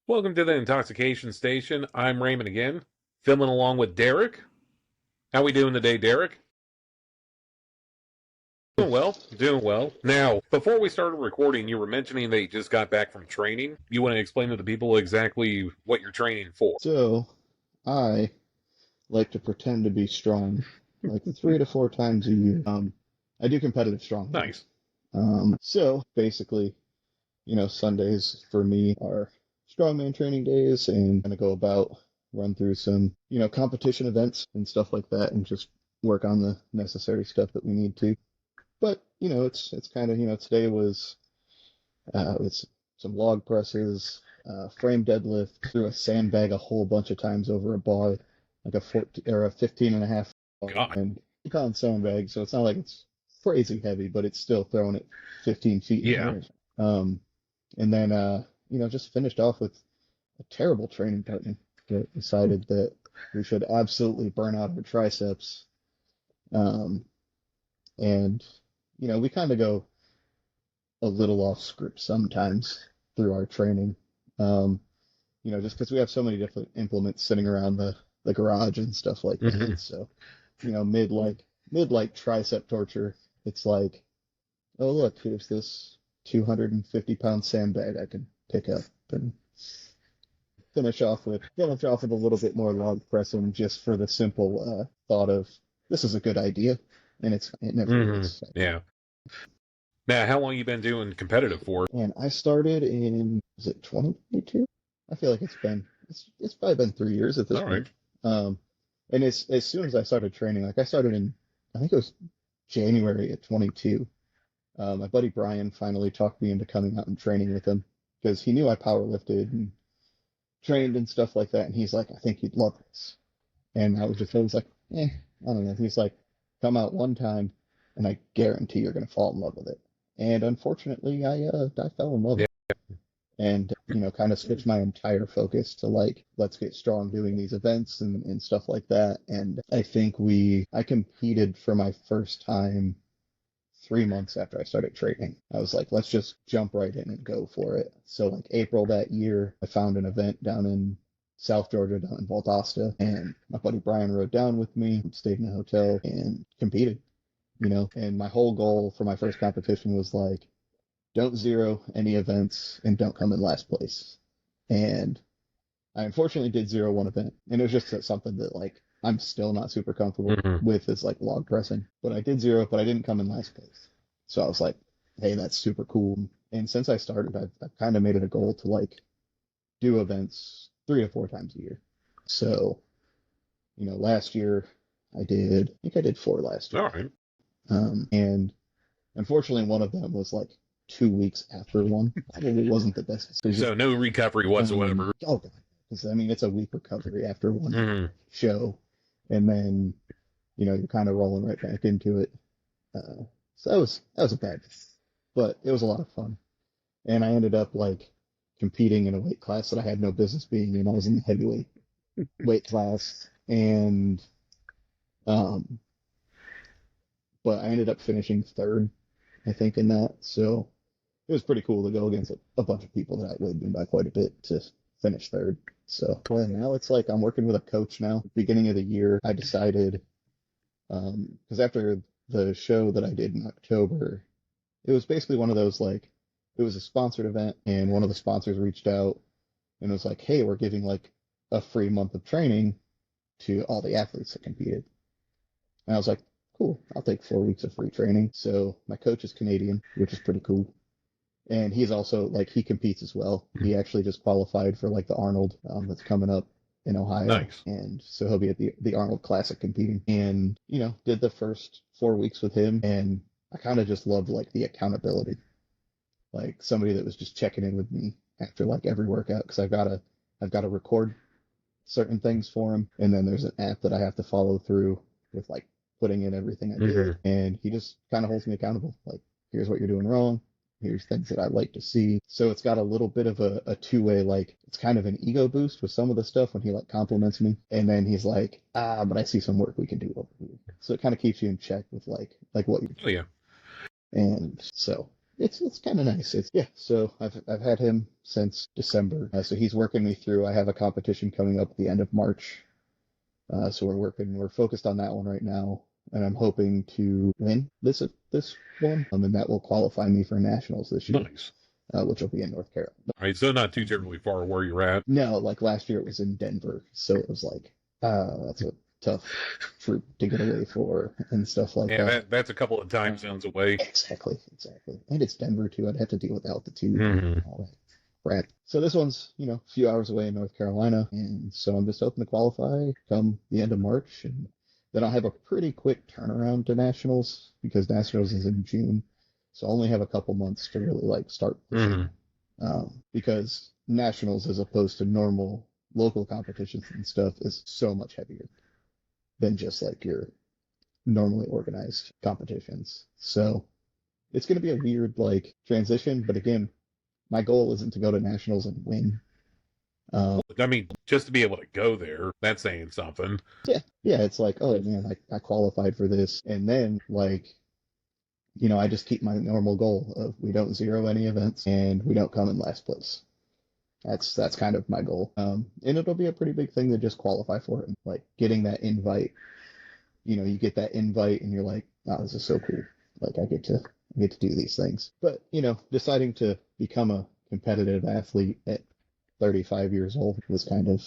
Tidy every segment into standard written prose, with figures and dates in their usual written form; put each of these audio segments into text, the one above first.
Welcome to the Intoxication Station. I'm Raymond again, filming along with Derek. How we doing today, Derek? Doing well, doing well. Now, before we started recording, you were mentioning that you just got back from training. You want to explain to the people exactly what you're training for? So, I like to pretend to be strong, like 3 to 4 times a year. I do competitive strongman. Nice. So basically, Sundays for me are strongman training days, and gonna go about run through some, competition events and stuff like that, and just work on the necessary stuff that we need to. But it's kind of today was it's some log presses, frame deadlift, threw a sandbag a whole bunch of times over a bar, like a 14 or a 15 and a half bar. God. And you call it sandbag, so it's not like it's crazy heavy, but it's still throwing it 15 feet in the Yeah. air. And then, just finished off with a terrible training partner that decided that we should absolutely burn out our triceps. Um, and, we kind of go a little off script sometimes through our training. Um, just because we have so many different implements sitting around the garage and stuff like that. Hmm. So, mid like tricep torture, it's like, oh look, here's this 250-pound sandbag I can pick up and finish off with a little bit more log pressing just for the simple thought of this is a good idea, and it never Hmm. is. Yeah. Now, how long you been doing competitive for? And I started in, is it 2022? I feel like it's probably been 3 years at this All right. point. Um, and as soon as I started training, like I started in, I think it was January of 22. My buddy Brian finally talked me into coming out and training with him because he knew I powerlifted and trained and stuff like that. And he's like, I think you'd love this. And I was like, I don't know. He's like, come out one time and I guarantee you're gonna fall in love with it. And unfortunately, I fell in love Yeah. and kind of switch my entire focus to like let's get strong doing these events and stuff like that. And I think I competed for my first time 3 months after I started training. I was like, let's just jump right in and go for it. So like April that year, I found an event down in South Georgia, down in Valdosta, and my buddy Brian rode down with me, stayed in a hotel, and competed. And my whole goal for my first competition was like, don't zero any events and don't come in last place. And I unfortunately did zero one event, and it was just something that like I'm still not super comfortable Hmm. with is like log pressing. But I did zero, but I didn't come in last place. So I was like, hey, that's super cool. And since I started, I've kind of made it a goal to like do events 3 to 4 times a year. So, last year I think I did four last year. All right. And unfortunately, one of them was like 2 weeks after one. Probably wasn't the best decision. So no recovery whatsoever. Oh god, because I mean it's a week recovery after one Hmm. show, and then you're kind of rolling right back into it. So that was a bad, but it was a lot of fun, and I ended up like competing in a weight class that I had no business being in. I was in the heavyweight weight class, and um, but I ended up finishing third, I think, in that. So it was pretty cool to go against a bunch of people that outweighed me by quite a bit to finish third. So well, now it's like I'm working with a coach now. Beginning of the year, I decided because after the show that I did in October, it was basically one of those like it was a sponsored event, and one of the sponsors reached out and was like, "Hey, we're giving like a free month of training to all the athletes that competed." And I was like, "Cool, I'll take 4 weeks of free training." So my coach is Canadian, which is pretty cool. And he's also like he competes as well. He actually just qualified for like the Arnold that's coming up in Ohio, Nice. and so he'll be at the Arnold Classic competing. And did the first 4 weeks with him, and I kind of just loved like the accountability, like somebody that was just checking in with me after like every workout because I've got to record certain things for him, and then there's an app that I have to follow through with like putting in everything I Hmm. did, and he just kind of holds me accountable. Like, here's what you're doing wrong. Here's things that I'd like to see. So it's got a little bit of a two-way, like it's kind of an ego boost with some of the stuff when he like compliments me, and then he's like, but I see some work we can do over here. So it kind of keeps you in check with like what you're Oh, doing. yeah. And so it's kind of nice. It's yeah. So I've had him since December. So he's working me through. I have a competition coming up at the end of March. So we're focused on that one right now, and I'm hoping to win this one, and that will qualify me for nationals this year, Nice. which will be in North Carolina. All right, so not too terribly far where you're at. No, like last year it was in Denver, so it was like, that's a tough troop to get away for and stuff like Yeah, that. that's a couple of time zones away. Exactly. And it's Denver too. I'd have to deal with altitude Mm-hmm. and all that crap. So this one's, a few hours away in North Carolina, and so I'm just hoping to qualify come the end of March, and then I'll have a pretty quick turnaround to nationals because nationals is in June, so I only have a couple months to really like start pushing. Because nationals, as opposed to normal local competitions and stuff, is so much heavier than just like your normally organized competitions. So it's going to be a weird like transition, but again, my goal isn't to go to nationals and win. I mean, just to be able to go there, that's saying something. Yeah, it's like, oh man, I qualified for this, and then like, I just keep my normal goal of we don't zero any events and we don't come in last place. That's kind of my goal. And it'll be a pretty big thing to just qualify for it. Like getting that invite, you get that invite and you're like, oh, this is so cool. Like I get to do these things. But, deciding to become a competitive athlete at 35 years old was kind of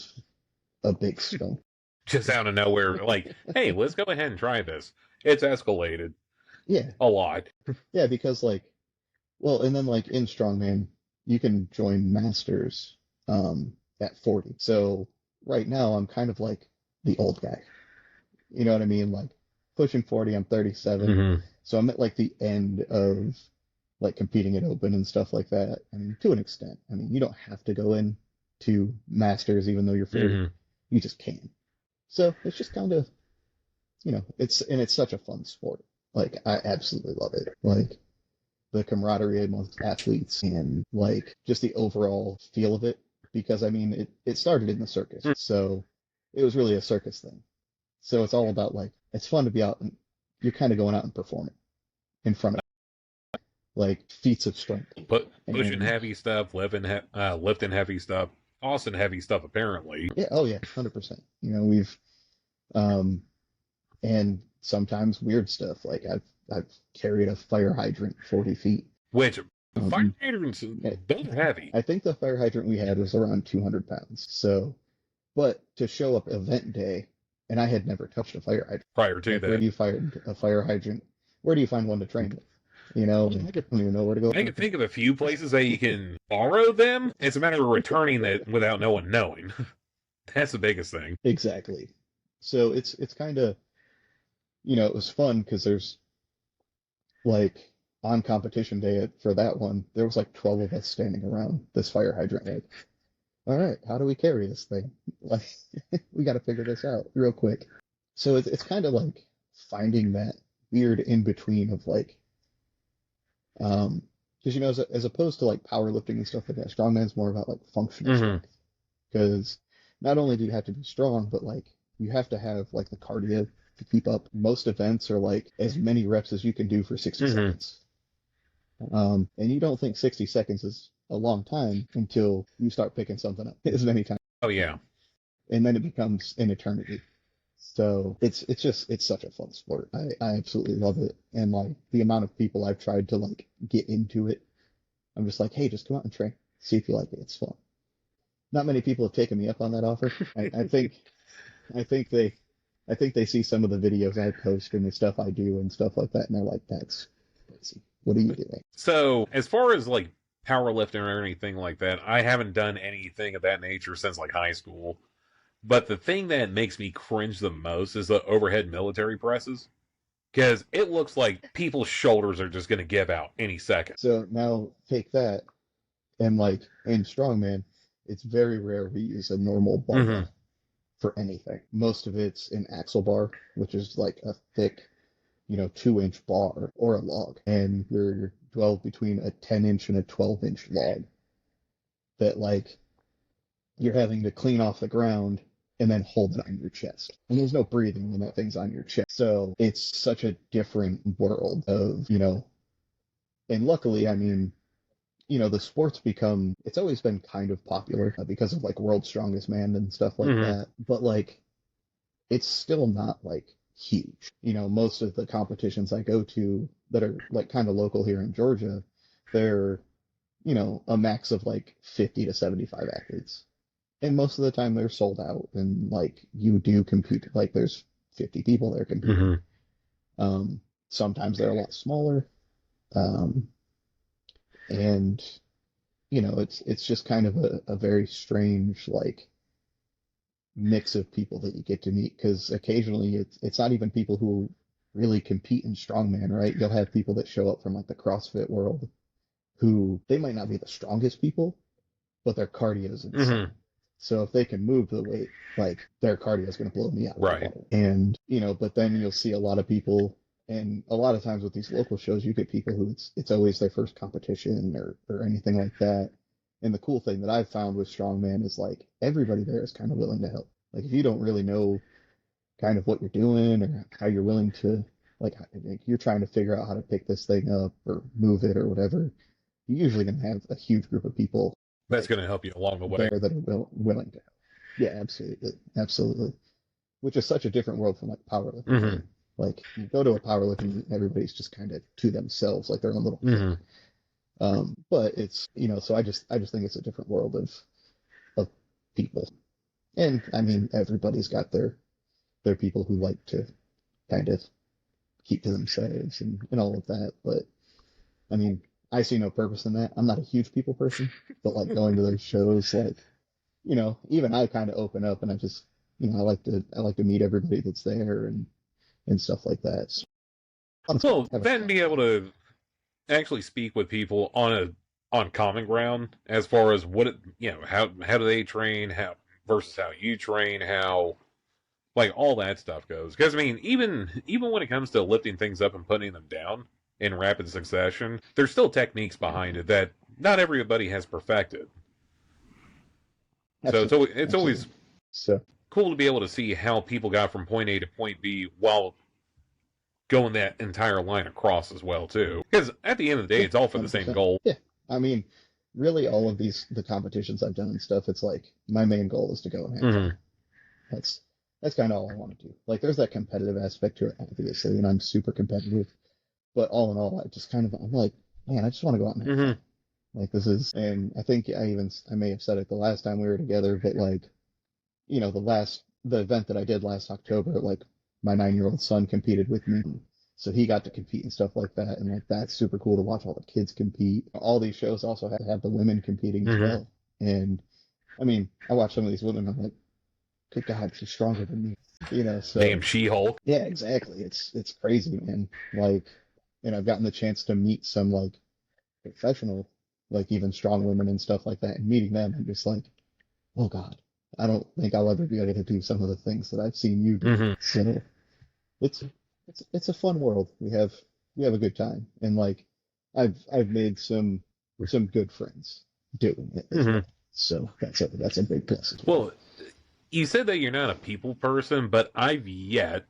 a big stone. Just out of nowhere, like, hey, let's go ahead and try this. It's escalated Yeah. a lot. Yeah, because like, well, and then like in strongman, you can join masters at 40. So right now I'm kind of like the old guy. You know what I mean? Like pushing 40, I'm 37. Mm-hmm. So I'm at like the end of like competing at open and stuff like that. I mean, to an extent. I mean, you don't have to go in to masters even though you're 40. Mm-hmm. You just can. So it's just kind of, it's such a fun sport. Like I absolutely love it. Like the camaraderie amongst athletes and like just the overall feel of it. Because I mean, it started in the circus. So it was really a circus thing. So it's all about like, it's fun to be out and you're kind of going out and performing in front of like feats of strength. Pushing And heavy stuff, lifting heavy stuff, tossing heavy stuff, apparently. yeah, oh yeah, 100%. We've, um, and sometimes weird stuff. Like I've carried a fire hydrant 40 feet. Which, fire Um, hydrants, yeah, those are heavy I think the fire hydrant we had was around 200 pounds. So, but to show up event day, and I had never touched a fire hydrant. prior to Like, where that. do you find a fire hydrant? Where do you find one to train with? I don't even know where to go. I can think of a few places that you can borrow them. It's a matter of returning it without no one knowing. That's the biggest thing. Exactly. So it's kind of, it was fun because there's like on competition day for that one, there was like 12 of us standing around this fire hydrant. Like, all right, how do we carry this thing? Like, we got to figure this out real quick. So it's kind of like finding that weird in between of like, because as opposed to like powerlifting and stuff like that, strongman's more about like functional Mm-hmm. strength. Because not only do you have to be strong, but like you have to have like the cardio to keep up. Most events are like as many reps as you can do for 60 Mm-hmm. seconds. And you don't think 60 seconds is a long time until you start picking something up as many times, Oh, yeah. and then it becomes an eternity. So it's such a fun sport. I absolutely love it. And like the amount of people I've tried to like get into it, I'm just like, hey, just come out and train. See if you like it. It's fun. Not many people have taken me up on that offer. I think they see some of the videos I post and the stuff I do and stuff like that, and they're like, that's crazy. What are you doing? So, as far as like powerlifting or anything like that, I haven't done anything of that nature since like high school. But the thing that makes me cringe the most is the overhead military presses. Because it looks like people's shoulders are just going to give out any second. So now take that, and like in strongman, it's very rare we use a normal bar Mm-hmm. for anything. Most of it's an axle bar, which is like a thick, 2-inch bar or a log, and you're dwelled between a 10-inch and a 12-inch log that like you're having to clean off the ground and then hold it on your chest. And there's no breathing when that thing's on your chest. So it's such a different world of, And luckily, I mean, the sport's it's always been kind of popular because of like World's Strongest Man and stuff like Hmm. that. But like, it's still not like huge. Most of the competitions I go to that are like kind of local here in Georgia, they're, a max of like 50 to 75 athletes. And most of the time they're sold out and like you do compete, like there's 50 people there competing. Hmm. Um, Sometimes they're a lot smaller. Um, and it's just kind of a very strange like mix of people that you get to meet because occasionally it's not even people who really compete in strongman, right? You'll have people that show up from like the CrossFit world who they might not be the strongest people, but their cardio is Hmm. insane. So if they can move the weight, like their cardio is going to blow me out of the Right. water. And but then you'll see a lot of people, and a lot of times with these local shows, you get people who it's always their first competition or anything like that. And the cool thing that I've found with Strongman is like everybody there is kind of willing to help. Like if you don't really know kind of what you're doing or how you're willing to like you're trying to figure out how to pick this thing up or move it or whatever, you're usually going to have a huge group of people That's like going to help you along the way. there that are willing to help. Yeah, absolutely, absolutely. Which is such a different world from like powerlifting, Hmm. right? Like you go to a powerlifting meet and everybody's just kind of to themselves, like their own little clique. Hmm. But it's so I just think it's a different world of people, and I mean everybody's got their people who like to kind of keep to themselves and all of that. But I mean, I see no purpose in that. I'm not a huge people person, but like going to those shows, like even I kind of open up and I just, I like to meet everybody that's there and stuff like that. So, Well, have a then fun. be able to actually speak with people on common ground as far as what how do they train, how versus how you train, how like all that stuff goes. Because I mean, even when it comes to lifting things up and putting them down in rapid succession, there's still techniques behind it that not everybody has perfected. So Absolutely, it's always absolutely. So cool to be able to see how people got from point A to point B while going that entire line across as well too. Because at the end of the day, yeah, it's all for the same 100%. goal. Yeah, I mean, really, all of the competitions I've done and stuff, it's like my main goal is to go and have fun. Hmm. That's that's kind of all I want to do. Like, there's that competitive aspect to it, obviously, and I'm super competitive. But all in all, I'm like, man, I just want to go out and have Hmm. fun. Like this is, and I think I may have said it the last time we were together, but like, the event that I did last October, like my 9-year-old son competed with me. So he got to compete and stuff like that. And like, that's super cool to watch all the kids compete. All these shows also have the women competing as Hmm. well. And I mean, I watch some of these women, I'm like, good God, she's stronger than me. Damn So She-Hulk. yeah, exactly. It's crazy, man. Like, and I've gotten the chance to meet some like professional, like even strong women and stuff like that. And meeting them, I'm just like, oh God, I don't think I'll ever be able to do some of the things that I've seen you do. Hmm. So it's it's a fun world. We have a good time, and like I've made some good friends doing it as Hmm. well. So that's a big plus as well. Well, you said that you're not a people person, but I've yet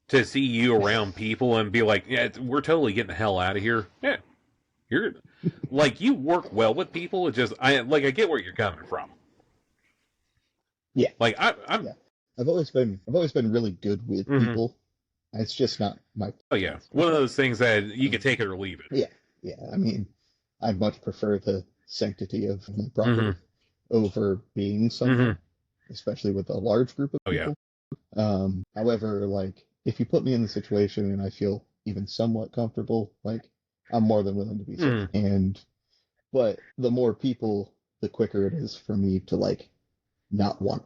to see you around people and be like, yeah, we're totally getting the hell out of here. Yeah, you're like you work well with people. It's just I get where you're coming from. Yeah, Like I'm yeah. I've always been really good with mhm. people. It's just not my Oh yeah, preference. one of those things that you can Um, take it or leave it. yeah, yeah. I mean, I much prefer the sanctity of my Hmm. property over being Hmm. somewhere, especially with a large group of Oh yeah. people. However, like if you put me in the situation and I feel even somewhat comfortable, like I'm more than willing to be Hmm. social. And but the more people, the quicker it is for me to like not want.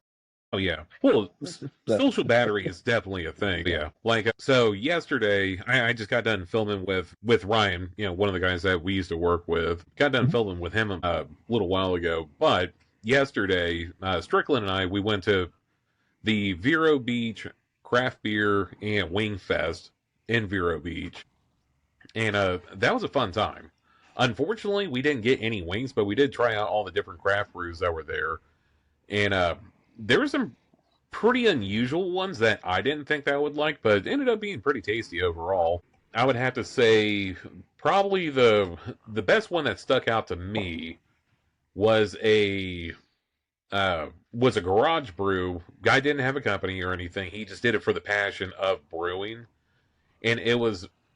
Oh yeah. Well, So social battery is definitely a thing. Yeah. Like so yesterday, I just got done filming with Ryan. One of the guys that we used to work with. Got done filming with him a little while ago, but yesterday, Strickland and I we went to the Vero Beach Craft Beer and Wing Fest in Vero Beach, and that was a fun time. Unfortunately, we didn't get any wings, but we did try out all the different craft brews that were there, and there were some pretty unusual ones that I didn't think that I would like, but it ended up being pretty tasty overall. I would have to say probably the best one that stuck out to me was a garage brew. Guy didn't have a company or anything. He just did it for the passion of brewing, and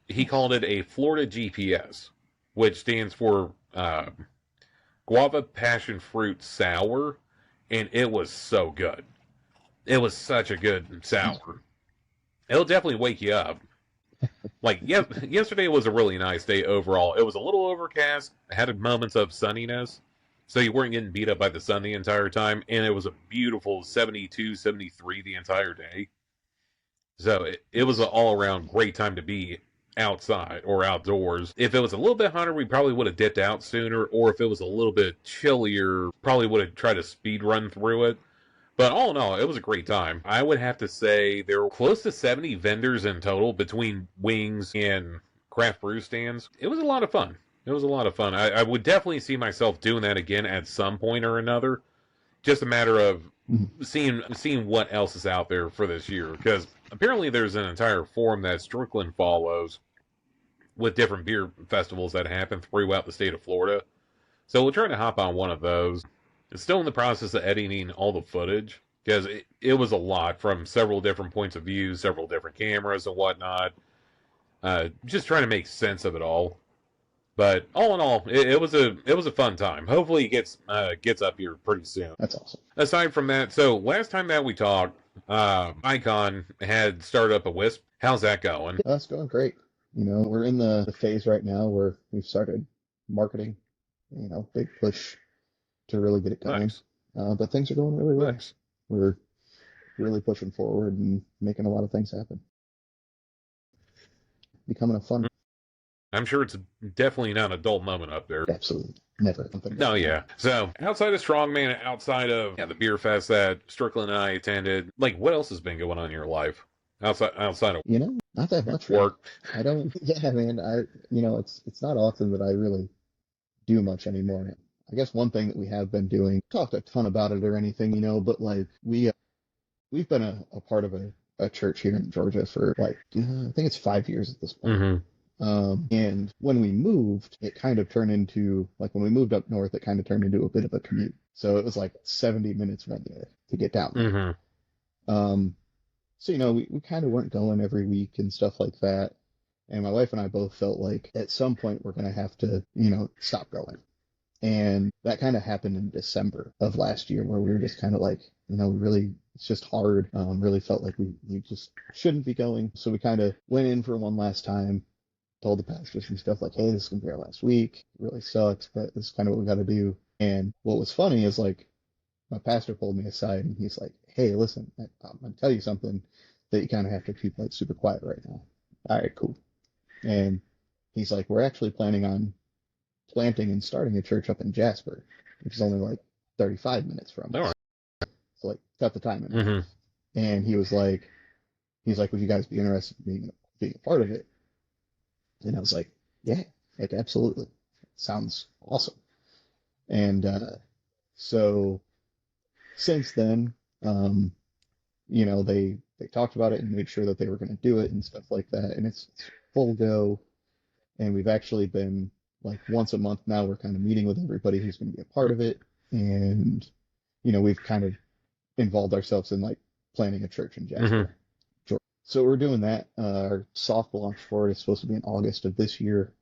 he called it a Florida GPS, which stands for guava passion fruit sour, and it was so good. It was such a good sour. It'll definitely wake you up. Like, yesterday was a really nice day overall. It was a little overcast, had moments of sunniness, so you weren't getting beat up by the sun the entire time, and it was a beautiful 72, 73 the entire day. So it was an all around great time to be outside or outdoors. If it was a little bit hotter, we probably would have dipped out sooner, or if it was a little bit chillier, probably would have tried to speed run through it. But all in all, it was a great time. I would have to say there were close to 70 vendors in total between wings and craft brew stands. It was a lot of fun. It was a lot of fun. I would definitely see myself doing that again at some point or another. Just a matter of seeing what else is out there for this year. Because apparently there's an entire forum that Strickland follows with different beer festivals that happen throughout the state of Florida. So we'll try to hop on one of those. It's still in the process of editing all the footage because it was a lot from several different points of view, several different cameras and whatnot. Just trying to make sense of it all. But all in all, it was a fun time. Hopefully, it gets up here pretty soon. That's awesome. Aside from that, so last time that we talked, Icon had started up a Wisp. How's that going? That's going great. We're in the phase right now where we've started marketing. Big push to really get it going. Nice. But things are going really well. Nice. We're really pushing forward and making a lot of things happen. Becoming a fun. I'm sure it's definitely not a dull moment up there. Absolutely. Never. No, yeah. So, outside of Strongman, outside of the beer fest that Strickland and I attended, like, what else has been going on in your life? Outside of not that much work. I don't. Yeah, man. It's not often that I really do much anymore. I guess one thing that we have been doing, talked a ton about it or anything, but like we've been a part of a church here in Georgia for like I think it's 5 years at this point. Mm-hmm. And when we moved, it kind of turned into like when we moved up north, it kind of turned into a bit of a commute. So it was like 70 minutes regular to get down there. Mm-hmm. So we kind of weren't going every week and stuff like that. And my wife and I both felt like at some point we're gonna have to stop going. And that kind of happened in December of last year where we were just kind of like, really, it's just hard. Really felt like we just shouldn't be going. So we kind of went in for one last time, told the pastors and stuff like, hey, this is going to be our last week. It really sucks, but this is kind of what we got to do. And what was funny is like, my pastor pulled me aside and he's like, hey, listen, I'm going to tell you something that you kind of have to keep like super quiet right now. All right, cool. And he's like, we're actually planning on planting and starting a church up in Jasper, which is only like 35 minutes from us. So like cut the time in. Mm-hmm. And he's like, would you guys be interested in being a part of it? And I was like, yeah, like absolutely. Sounds awesome. And so since then, they talked about it and made sure that they were going to do it and stuff like that. And it's full go. And we've actually been like once a month now, we're kind of meeting with everybody who's going to be a part of it. And, we've kind of involved ourselves in like planning a church in Jasper, Georgia. So we're doing that. Our soft launch for it is supposed to be in August of this year.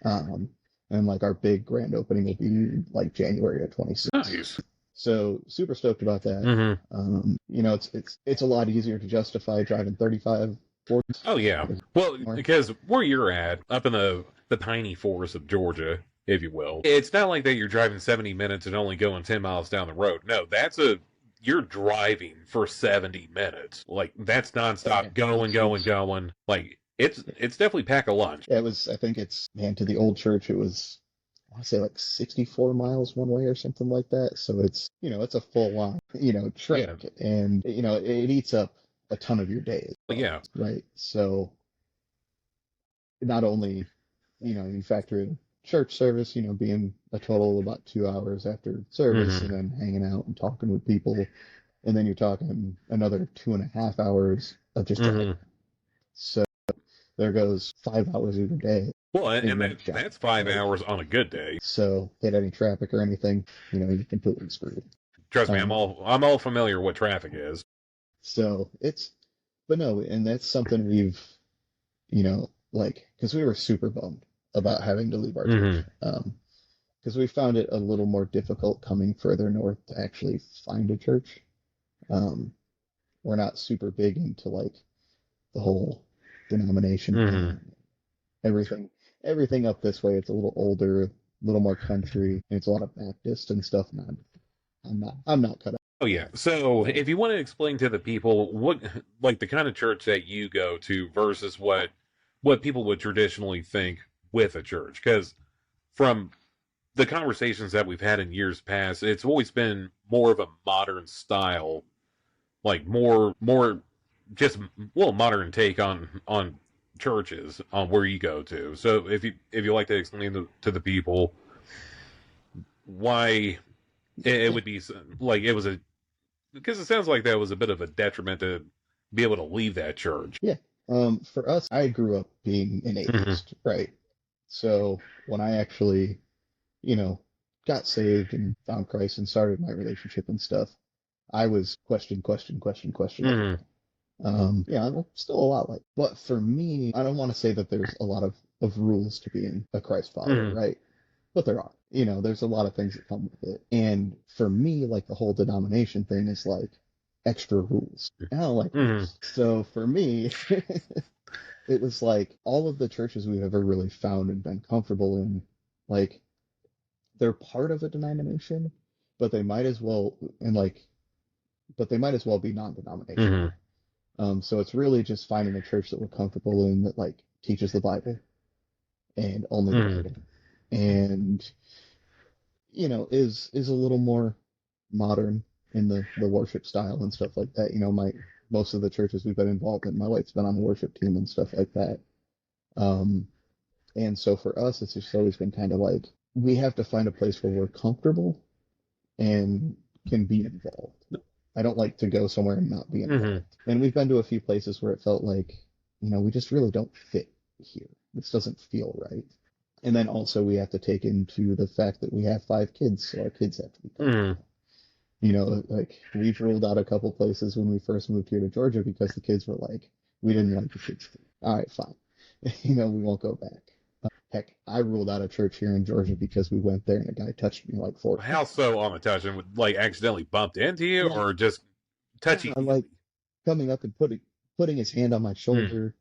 And like our big grand opening will be like January of 26. Nice. So super stoked about that. It's a lot easier to justify driving 35, 40. Oh yeah. Well, because where you're at, up in the piney forest of Georgia, if you will, it's not like that you're driving 70 minutes and only going 10 miles down the road. No, you're driving for 70 minutes. Like that's nonstop going. Like it's definitely pack a lunch. Yeah, I think to the old church, it was, I want to say like 64 miles one way or something like that. So it's, it's a full on, trek. Yeah. And, it eats up a ton of your days. Yeah. Right. So not only, you factor in church service, being a total of about 2 hours after service and then hanging out and talking with people. And then you're talking another 2.5 hours of just driving. So there goes 5 hours of your day Well, in and one shot. that's 5 hours Like, on a good day. so hit any traffic or anything, you're completely screwed. Trust me, Um, I'm all familiar what traffic is. so but no, and that's something we've, like, because we were super bummed about having to leave our church. Hmm. Because we found it a little more difficult coming further north to actually find a church. Um, we're not super big into like the whole denomination Hmm. thing. Everything, everything up this way, it's a little older, a little more country, and it's a lot of Baptist and stuff. And I'm not cut out. Oh yeah. So So if you want to explain to the people what, like the kind of church that you go to versus what people would traditionally think with a church, because from the conversations that we've had in years past, it's always been more of a modern style, like more just well modern take on churches on where you go to. So if you like to explain to the people why it yeah, would be like it was a because it sounds like that was a bit of a detriment to be able to leave that church. yeah. For us, I grew up being an Hmm. atheist, right? So when I actually, you know, got saved and found Christ and started my relationship and stuff, I was question Hmm. everything. Yeah, I'm still a lot like, but for me, I don't want to say that there's a lot of rules to being a Christ follower, Hmm. right? But there are. There's a lot of things that come with it. And for me, like the whole denomination thing is like extra rules. And I don't like Hmm. rules. So for me, it was like all of the churches we've ever really found and been comfortable in, like they're part of a denomination, but they might as well, but they might as well be non-denominational. Hmm. So it's really just finding a church that we're comfortable in that like teaches the Bible and only the Hmm. Bible, and is a little more modern in the worship style and stuff like that. My most of the churches we've been involved in, my wife's been on the worship team and stuff like that. Um, and so for us, it's just always been kind of like we have to find a place where we're comfortable and can be involved. I don't like to go somewhere and not be Hmm. involved. And we've been to a few places where it felt like, we just really don't fit here. This doesn't feel right. And then also we have to take into the fact that we have 5 kids, so our kids have to be Hmm. comfortable. Like we've ruled out a couple places when we first moved here to Georgia because the kids were like, we didn't like the kids. All right, fine. We won't go back. Heck, I ruled out a church here in Georgia because we went there and a guy touched me like 4 times. How so on the touch and like accidentally bumped into you Like, or just touchy like feely? coming up and putting his hand on my Mm. shoulder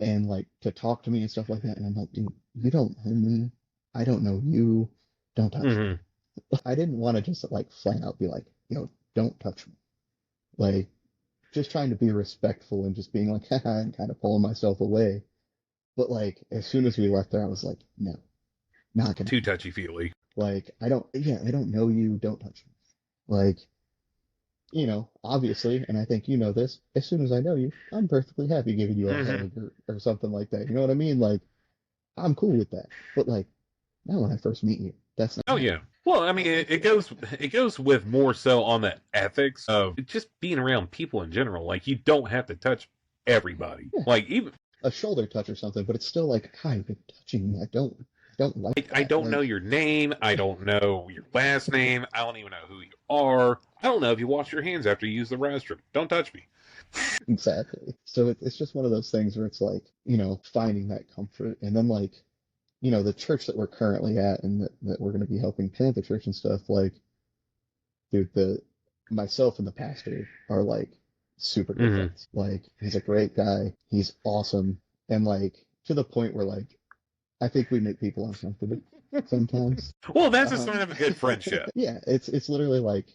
and like to talk to me and stuff like that. And I'm like, dude, you don't know me. I don't know you. Don't touch Hmm. me. I didn't want to just like flat out be like, don't touch me. Like just trying to be respectful and just being like, haha, and kind of pulling myself away. But like as soon as we left there, I was like, no, not gonna Too happen. touchy feely. Like I don't know you. Don't touch me. Like obviously, and I think you know this, as soon as I know you, I'm perfectly happy giving you a Hmm. hug or something like that. You know what I mean? Like, I'm cool with that. But like, not when I first meet you. That's not Oh happening. yeah. Well, I mean, it goes with more so on the ethics of just being around people in general. Like you don't have to touch everybody. Yeah, Like even a shoulder touch or something, but it's still like, hi, you're touching me. I don't like I that. don't know Like, your name. I don't know your last name. I don't even know who you are. I don't know if you wash your hands after you use the restroom. Don't touch me. exactly. So it's just one of those things where it's like, finding that comfort. And then like, the church that we're currently at and that we're going to be helping plant the church and stuff, like, dude, myself and the pastor are like super good Hmm. friends. Like he's a great guy. He's awesome. And like to the point where like I think we make people uncomfortable sometimes. Well, that's a sign Um of a good friendship. yeah, it's literally like,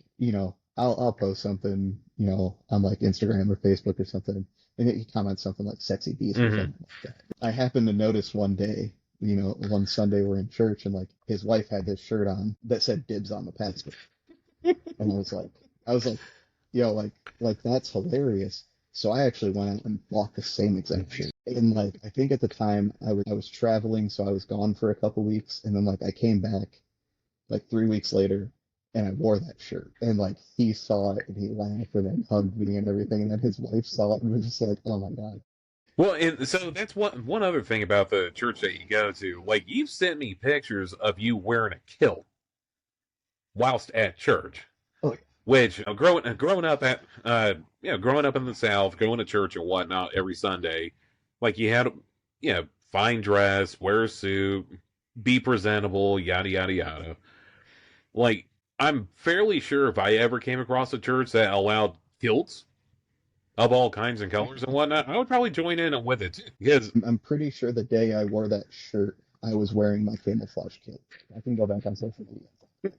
I'll post something, on like Instagram or Facebook or something, and he comments something like sexy beast or Hmm. something like that. I happened to notice one day, one Sunday we're in church and like his wife had this shirt on that said dibs on the pastor. And I was like, yo, like that's hilarious. So I actually went out and bought the same exact shirt. And like I think at the time I was traveling, so I was gone for a couple weeks, and then like I came back like 3 weeks later and I wore that shirt. And like he saw it and he laughed and then hugged me and everything. And then his wife saw it and was just like, oh my God. Well, and so that's one other thing about the church that you go to. Like, you've sent me pictures of you wearing a kilt whilst at church. Oh, Which growing up at growing up in the South, going to church and whatnot every Sunday, like you had fine dress, wear a suit, be presentable, yada yada yada. Like, I'm fairly sure if I ever came across a church that allowed kilts of all kinds and colors and whatnot, I would probably join in with it too. Because I'm pretty sure the day I wore that shirt, I was wearing my camouflage kilt. I can go back on social media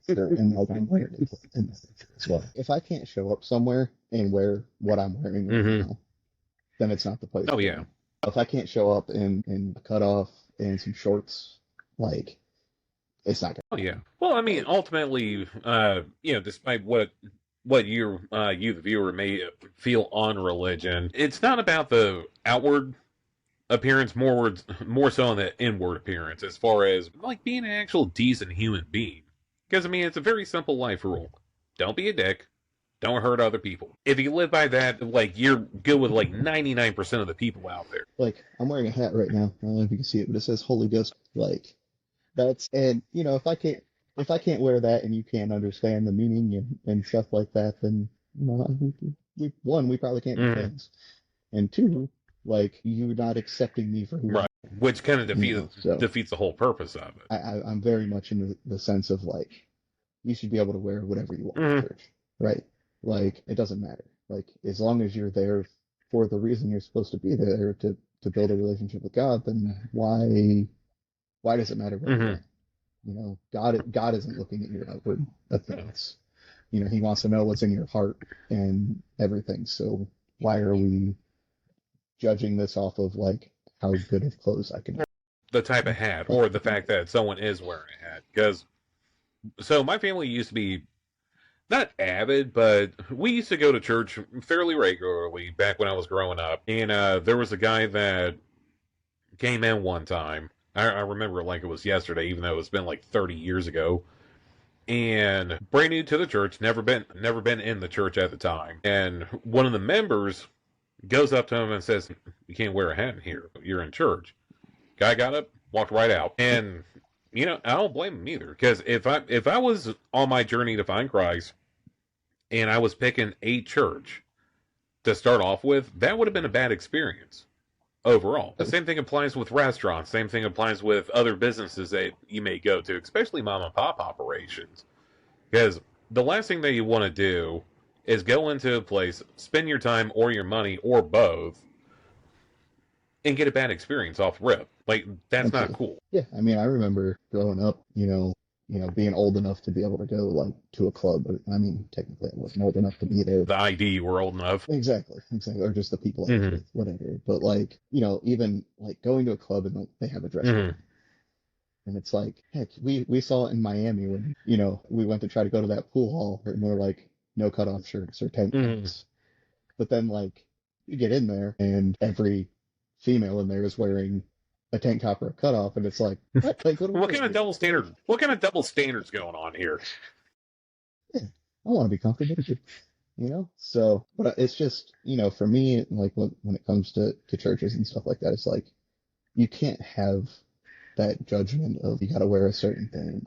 and like I'm wearing it in this picture as well. If I can't show up somewhere and wear what I'm wearing right now, then it's not the place oh for yeah, me. If I can't show up in a cutoff and some shorts, like it's not oh gonna yeah. happen. Well, I mean, Like, ultimately, despite you the viewer may feel on religion, it's not about the outward appearance, more so on the inward appearance, as far as like being an actual decent human being. Because I mean, it's a very simple life rule: don't be a dick, don't hurt other people. If you live by that, like you're good with like 99% of the people out there. like I'm wearing a hat right now. I don't know if you can see it, but it says Holy Ghost. Like that's and if I can't wear that and you can't understand the meaning and stuff like that, then we probably can't be Mm, friends. And two, like you're not accepting me for who I right, which kind of am, so defeats the whole purpose of it. I'm very much in the sense of like you should be able to wear whatever you want to Mm, church, right? Like it doesn't matter. Like as long as you're there for the reason you're supposed to be there to build a relationship with God, then why does it matter where you're mm, at? God isn't looking at your outward appearance. He wants to know what's in your heart and everything. So why are we judging this off of like how good of clothes I can the type of hat, or the fact that someone is wearing a hat. Because so my family used to be not avid, but we used to go to church fairly regularly back when I was growing up. And there was a guy that came in one time. I remember it like it was yesterday, even though it's been like 30 years ago. And brand new to the church, never been in the church at the time. And one of the members goes up to him and says, "You can't wear a hat in here. You're in church." Guy got up, walked right out. And I don't blame him either, because if I was on my journey to find Christ and I was picking a church to start off with, that would have been a bad experience overall. The same thing applies with restaurants. Same thing applies with other businesses that you may go to, especially mom and pop operations. Because the last thing that you want to do is go into a place, spend your time or your money or both, and get a bad experience off rip. Like, that's not Absolutely. cool. Yeah, I mean, I remember growing up, being old enough to be able to go like to a club. But I mean, technically, I wasn't old enough to be there. The ID were old enough. Exactly, or just the people I was Mm-hmm. with, whatever. But like, even like going to a club and like they have a dress code, Mm-hmm. and it's like, heck, we saw it in Miami when we went to try to go to that pool hall, and they're like, no cutoff shirts or tank Mm-hmm. tops. But then like you get in there, and every female in there is wearing a tank top or a cutoff, and it's like, what? Like, what are we What doing kind of here? double standard? What kind of double standards going on here? Yeah, I want to be comfortable too, So, but it's just, for me, like when it comes to churches and stuff like that, it's like you can't have that judgment of you got to wear a certain thing.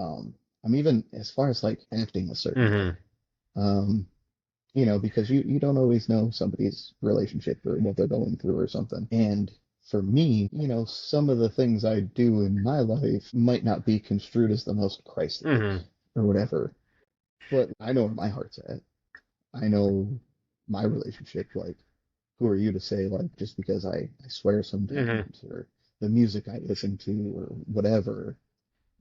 I'm even as far as like acting a certain way. Mm-hmm. Um, because you don't always know somebody's relationship or what they're going through or something. And for me, some of the things I do in my life might not be construed as the most Christ-like Mm-hmm. or whatever, but I know where my heart's at. I know my relationship. Like, who are you to say, like, just because I swear Mm-hmm. sometimes or the music I listen to or whatever,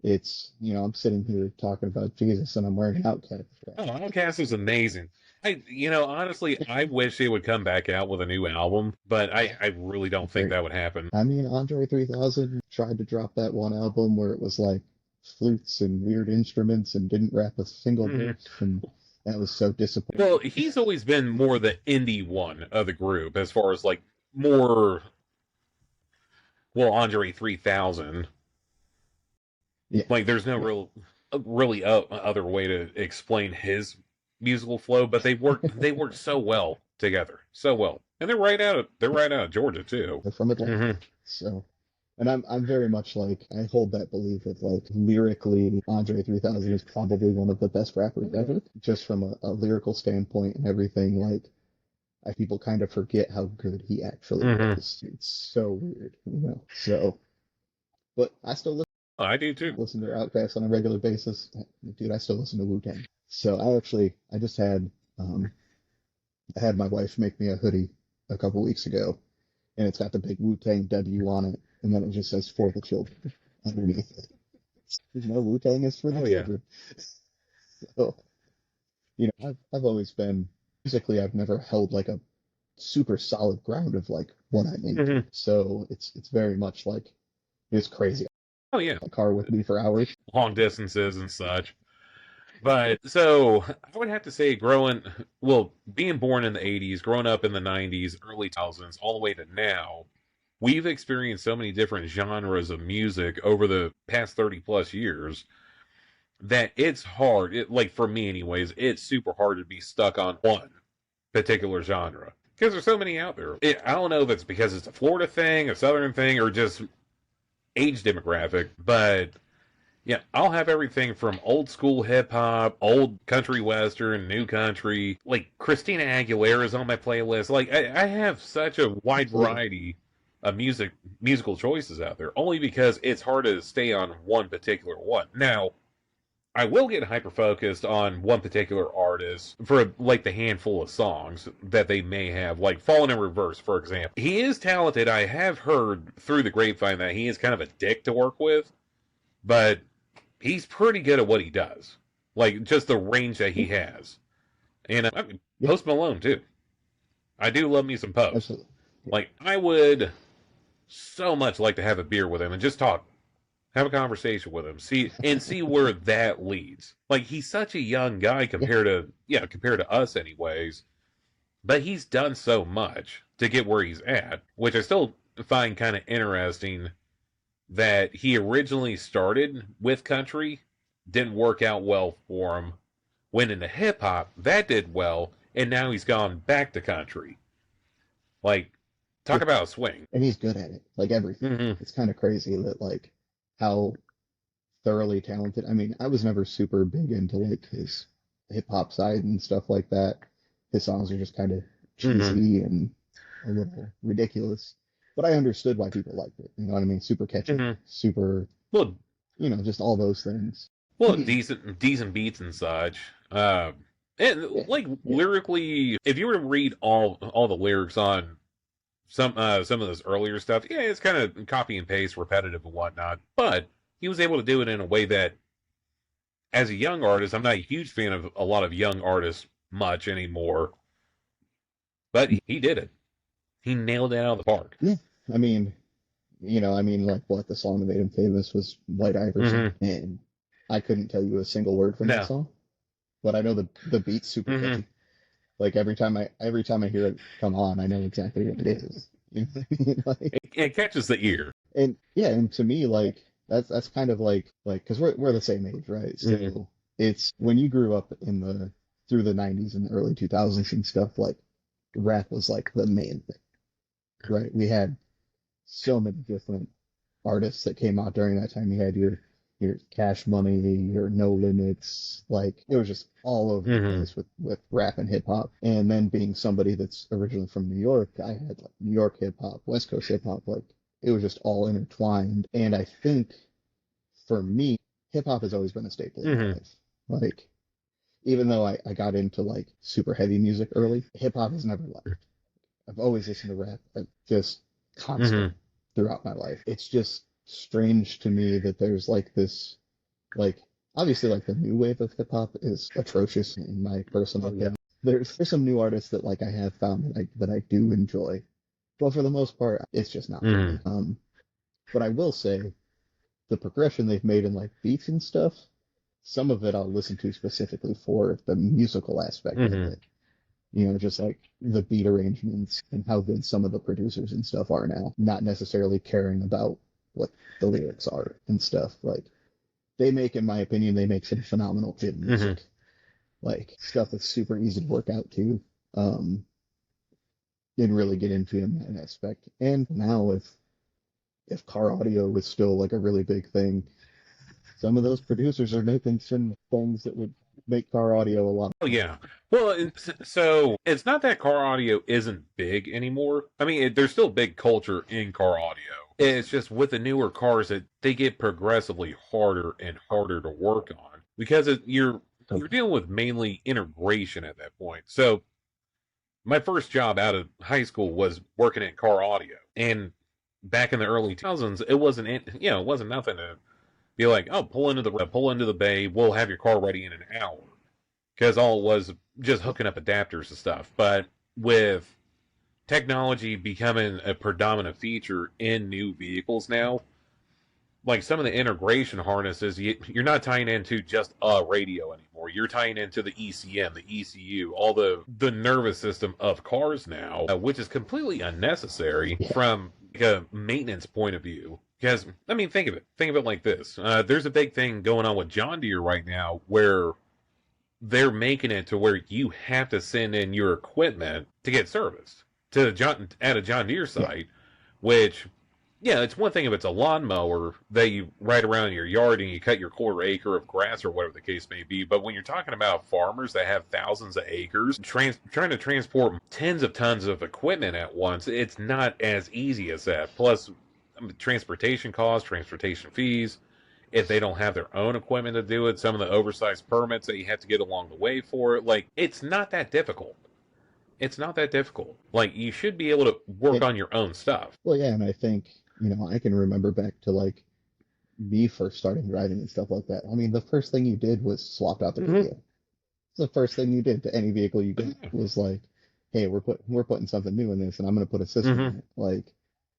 it's, I'm sitting here talking about Jesus and I'm wearing an outcast. Oh, Outcast is amazing. Honestly, I wish they would come back out with a new album, but I really don't think Very, that would happen. I mean, Andre 3000 tried to drop that one album where it was like flutes and weird instruments and didn't rap a single Mm-hmm. verse, and that was so disappointing. Well, he's always been more the indie one of the group, as far as like more. Well, Andre 3000. Yeah, Like, there's no really other way to explain his musical flow, but they work so well together so well. And they're right out of Georgia too. They're from Atlanta. Hmm. So, and I'm very much like, I hold that belief of like lyrically, Andre 3000 is probably one of the best rappers ever, just from a lyrical standpoint and everything. Like, people kind of forget how good he actually Hmm. is. It's so weird, you know. So, but I still I do too. listen to Outkast on a regular basis. Dude, I still listen to Wu-Tang. So I just had, um, I had my wife make me a hoodie a couple weeks ago, and it's got the big Wu-Tang W on it, and then it just says "For the Children" underneath it. You know, Wu-Tang is for the Oh yeah. children. So, you know, I've always been musically, I've never held like a super solid ground of like what I'm into. Hmm. So it's very much like it's crazy. Oh yeah. A car with me for hours. Long distances and such. But so I would have to say, being born in the 80s, growing up in the 90s, early 2000s, all the way to now, we've experienced so many different genres of music over the past 30 plus years that it's hard. Like for me, anyways, it's super hard to be stuck on one particular genre because there's so many out there. I don't know if it's because it's a Florida thing, a Southern thing, or just age demographic, but yeah, I'll have everything from old school hip hop, old country western, new country. Like Christina Aguilera's on my playlist. Like I have such a wide Absolutely. variety of musical choices out there, only because it's hard to stay on one particular one. Now, I will get hyper focused on one particular artist for like the handful of songs that they may have, like Fallen in Reverse, for example. He is talented. I have heard through the grapevine that he is kind of a dick to work with, but he's pretty good at what he does. Like just the range that he has. And I mean, Yeah, Post Malone too. I do love me some Post. absolutely. Yeah. Like I would so much like to have a beer with him and just talk, have a conversation with him, see where that leads. Like he's such a young guy Yeah. compared to us anyways, but he's done so much to get where he's at, which I still find kind of interesting that he originally started with country, didn't work out well for him, went into hip hop, that did well, and now he's gone back to country. Like, talk Yeah. about a swing. And he's good at it. Like everything. Hmm. It's kind of crazy that like how thoroughly talented. I mean, I was never super big into like his hip hop side and stuff like that. His songs are just kind of Hmm. cheesy and a little ridiculous. But I understood why people liked it. You know what I mean? Super catchy, Hmm. super, Well, just all those things. decent beats and such. And Yeah, like yeah, lyrically, if you were to read all the lyrics on some of this earlier stuff, yeah, it's kind of copy and paste, repetitive and whatnot. But he was able to do it in a way that, as a young artist, I'm not a huge fan of a lot of young artists much anymore. But he did it. He nailed it out of the park. yeah. I mean, like what the song that made him famous was White Iverson, Hmm. and I couldn't tell you a single word from that No. song, but I know the beat's super Hmm. catchy. Like every time I hear it come on, I know exactly what it is. You know what I mean? Like, It catches the ear. and yeah, and to me, like that's kind of like because we're the same age, right? Hmm. So it's when you grew up in the through the '90s and the early 2000s and stuff, like rap was like the main thing, right? We had so many different artists that came out during that time. You had your Cash Money, your No Limits, like it was just all over the Hmm. place with rap and hip hop. And then being somebody that's originally from New York, I had like New York hip hop, West Coast hip hop, like it was just all intertwined. And I think for me, hip hop has always been a staple in my Hmm. life. Like even though I got into like super heavy music early, hip hop has never left. I've always listened to rap, just Hmm. constant throughout my life. It's just strange to me that there's like this, like obviously like the new wave of hip hop is atrocious in my personal Oh yeah. opinion. There's some new artists that like I have found that I do enjoy, but for the most part, it's just not for Hmm. me. But I will say the progression they've made in like beats and stuff, some of it I'll listen to specifically for the musical aspect of Hmm. it. Just like the beat arrangements and how good some of the producers and stuff are now, not necessarily caring about what the lyrics are and stuff. Like in my opinion, they make some phenomenal hit Hmm. music. Like stuff that's super easy to work out to. Um, didn't really get into in that aspect. And now if car audio was still like a really big thing, some of those producers are making some things that would make car audio a lot. Oh yeah. Well, so it's not that car audio isn't big anymore. I mean, there's still big culture in car audio. It's just with the newer cars that they get progressively harder and harder to work on because you're dealing with mainly integration at that point. So my first job out of high school was working in car audio, and back in the early 2000s, it wasn't it wasn't nothing to be like, oh, pull into the bay, we'll have your car ready in an hour, because all it was just hooking up adapters and stuff. But with technology becoming a predominant feature in new vehicles now, like some of the integration harnesses, you're not tying into just a radio anymore. You're tying into the ECM, the ECU, all the nervous system of cars now, which is completely unnecessary from like a maintenance point of view. Because I mean, think of it. Think of it like this. There's a big thing going on with John Deere right now, where they're making it to where you have to send in your equipment to get serviced at a John Deere site, which, yeah, it's one thing if it's a lawnmower that you ride around in your yard and you cut your quarter acre of grass or whatever the case may be. But when you're talking about farmers that have thousands of acres trying to transport tens of tons of equipment at once, it's not as easy as that. Plus, transportation costs, transportation fees. If they don't have their own equipment to do it, some of the oversized permits that you have to get along the way for it, like, it's not that difficult. It's not that difficult. Like, you should be able to work on your own stuff. Well, yeah, and I think, I can remember back to like me first starting driving and stuff like that. I mean, the first thing you did was swap out the radio. It's the first thing you did to any vehicle you got was like, hey, we're putting something new in this, and I'm going to put a system in it. Like,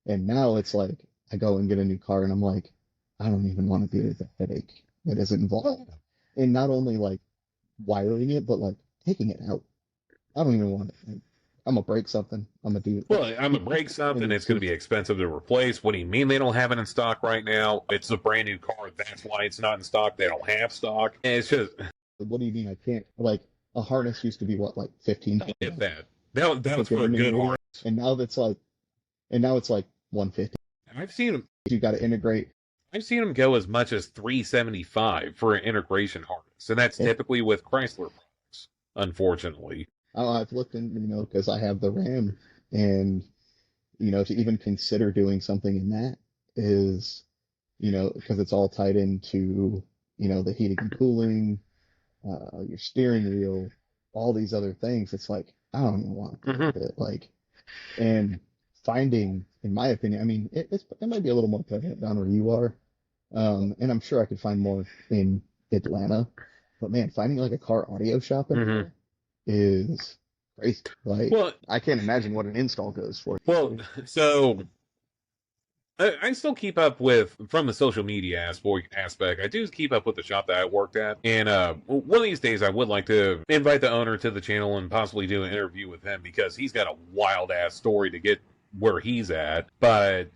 and now it's like I go and get a new car, and I'm like, I don't even want to deal with the headache that is involved. And not only like wiring it, but like taking it out. I don't even want it. I'm gonna break something. I'm gonna do it. Well, I'm gonna break something. It's going to be expensive to replace. What do you mean they don't have it in stock right now? It's a brand new car. That's why it's not in stock. They don't have stock. And it's just. What do you mean I can't? Like a harness used to be what, like 15? Get that. That was for a good harness. And now it's like 150. I've seen them. You got to integrate. I've seen them go as much as $375 for an integration harness, and that's typically with Chrysler products. Unfortunately. I've looked in, because I have the RAM, and to even consider doing something in that is, because it's all tied into, the heating and cooling, your steering wheel, all these other things. It's like, I don't even want to do it. Like, and finding, in my opinion, I mean, it might be a little more prevalent down where you are, and I'm sure I could find more in Atlanta, but man, finding like a car audio shop in there is crazy. Like, well, I can't imagine what an install goes for. Well, so I still keep up with, from the social media aspect, I do keep up with the shop that I worked at. And one of these days I would like to invite the owner to the channel and possibly do an interview with him, because he's got a wild ass story to get where he's at. But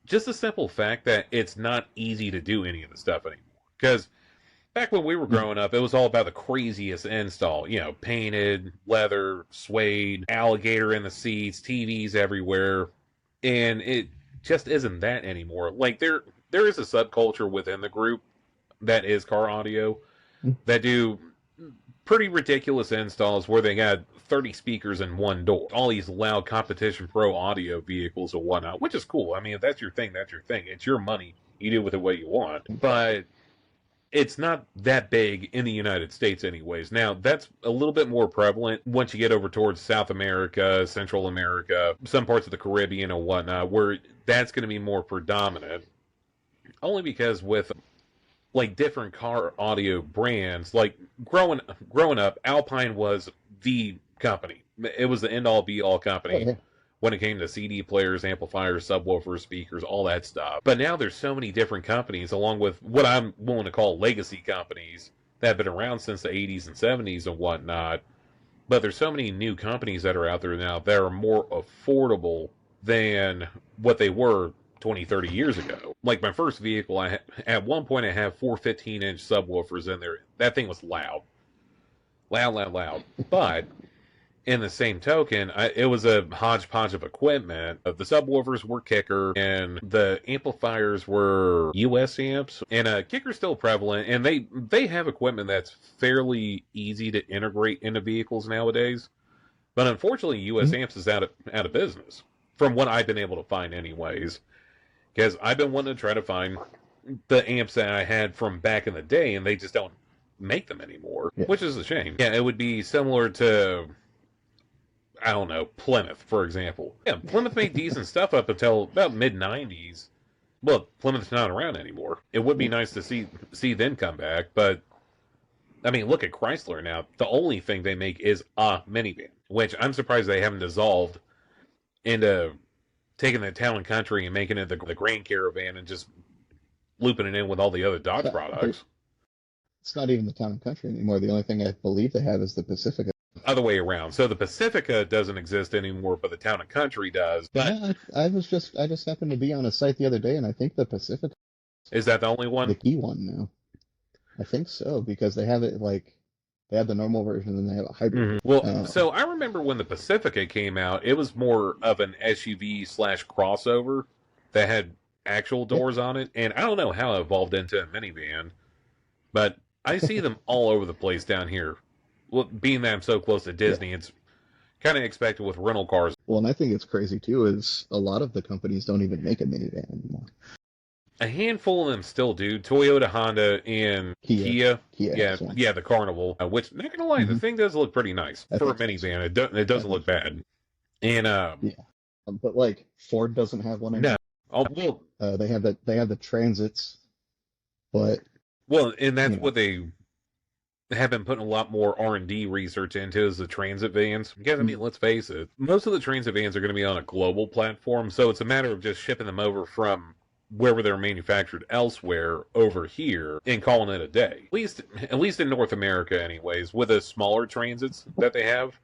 just the simple fact that it's not easy to do any of the stuff anymore. Because back when we were growing up, it was all about the craziest install. Painted, leather, suede, alligator in the seats, TVs everywhere. And it just isn't that anymore. Like, there is a subculture within the group that is car audio that do pretty ridiculous installs where they got 30 speakers in one door. All these loud competition pro audio vehicles and whatnot, which is cool. I mean, if that's your thing, that's your thing. It's your money. You do with it what you want. But it's not that big in the United States anyways. Now, that's a little bit more prevalent once you get over towards South America, Central America, some parts of the Caribbean and whatnot, where that's going to be more predominant. Only because with, like, different car audio brands, like, growing up, Alpine was the company. It was the end-all, be-all company. When it came to CD players, amplifiers, subwoofers, speakers, all that stuff. But now there's so many different companies, along with what I'm willing to call legacy companies, that have been around since the 80s and 70s and whatnot. But there's so many new companies that are out there now that are more affordable than what they were 20, 30 years ago. Like my first vehicle, at one point I had 4 15-inch subwoofers in there. That thing was loud. Loud. But in the same token, it was a hodgepodge of equipment. The subwoofers were kicker, and the amplifiers were US amps. And kicker's still prevalent, and they have equipment that's fairly easy to integrate into vehicles nowadays. But unfortunately, US amps is out of business, from what I've been able to find, anyways. Because I've been wanting to try to find the amps that I had from back in the day, and they just don't make them anymore, Yeah. which is a shame. Yeah, it would be similar to, I don't know, Plymouth, for example. Yeah, Plymouth made decent stuff up until about mid '90s. Well, Plymouth's not around anymore. It would be nice to see them come back, but I mean, look at Chrysler now. The only thing they make is a minivan, which I'm surprised they haven't dissolved into taking the town and country and making it the Grand Caravan and just looping it in with all the other Dodge products. It's not even the Town and Country anymore. The only thing I believe they have is the Pacifica. Other way around. So the Pacifica doesn't exist anymore, but the Town and Country does. But Yeah, I just happened to be on a site the other day, and I think the Pacifica is that the only is one? the key one now. I think so because they have it like they have the normal version and they have a hybrid. Well, so I remember when the Pacifica came out, it was more of an SUV / crossover that had actual doors on it, and I don't know how it evolved into a minivan, but I see them all over the place down here. Well, being that I'm so close to Disney, it's kind of expected with rental cars. Well, and I think it's crazy too is a lot of the companies don't even make a minivan anymore. A handful of them still do. Toyota, Honda, and Kia. Yeah, the Carnival. Which, not gonna lie, the thing does look pretty nice for a minivan. It doesn't look bad. And but like Ford doesn't have one anymore. No, they have the Transits, but and that's what they have been putting a lot more R&D research into is the transit vans. Because I mean, let's face it, most of the transit vans are going to be on a global platform, so it's a matter of just shipping them over from wherever they're manufactured elsewhere over here and calling it a day. At least in North America, anyways, with the smaller transits that they have.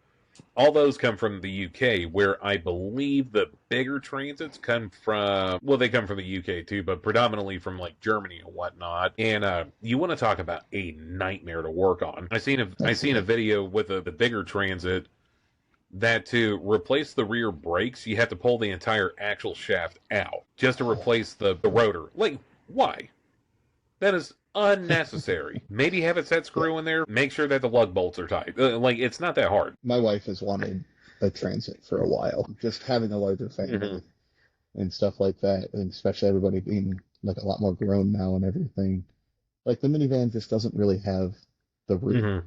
All those come from the UK, where I believe the bigger transits come from, well, they come from the UK too, but predominantly from like Germany and whatnot. And you want to talk about a nightmare to work on. I seen a video with the bigger transit that to replace the rear brakes, you have to pull the entire axle shaft out just to replace the rotor. Like, why? That is unnecessary. Maybe have a set screw in there. Make sure that the lug bolts are tight. Like, it's not that hard. My wife has wanted a Transit for a while. Just having a larger family and stuff like that, and especially everybody being like a lot more grown now and everything. Like the minivan just doesn't really have the room.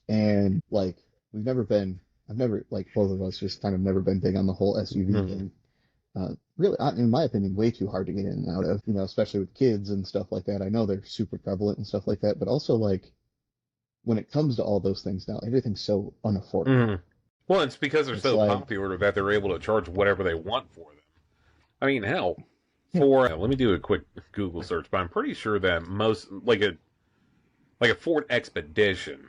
And like I've never like both of us just kind of never been big on the whole SUV thing. Really, in my opinion, way too hard to get in and out of, especially with kids and stuff like that. I know they're super prevalent and stuff like that, but also like when it comes to all those things now, everything's so unaffordable. Well, it's because they're so popular that they're able to charge whatever they want for them. I mean, hell, let me do a quick Google search, but I'm pretty sure that most like a Ford Expedition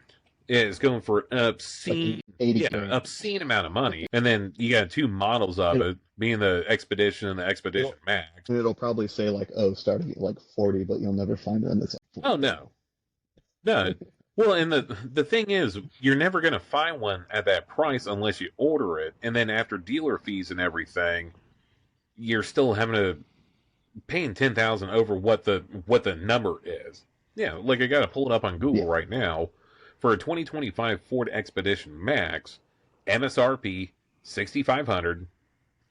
is going for an obscene, obscene amount of money. And then you got two models of it, being the Expedition and the Expedition Max. And it'll probably say like, starting at like 40, but you'll never find one that's like 40. Oh, no. No. Well, and the thing is, you're never going to find one at that price unless you order it. And then after dealer fees and everything, you're still having to paying $10,000 over what the number is. Yeah, like I got to pull it up on Google right now. For a 2025 Ford Expedition Max, MSRP $6,500.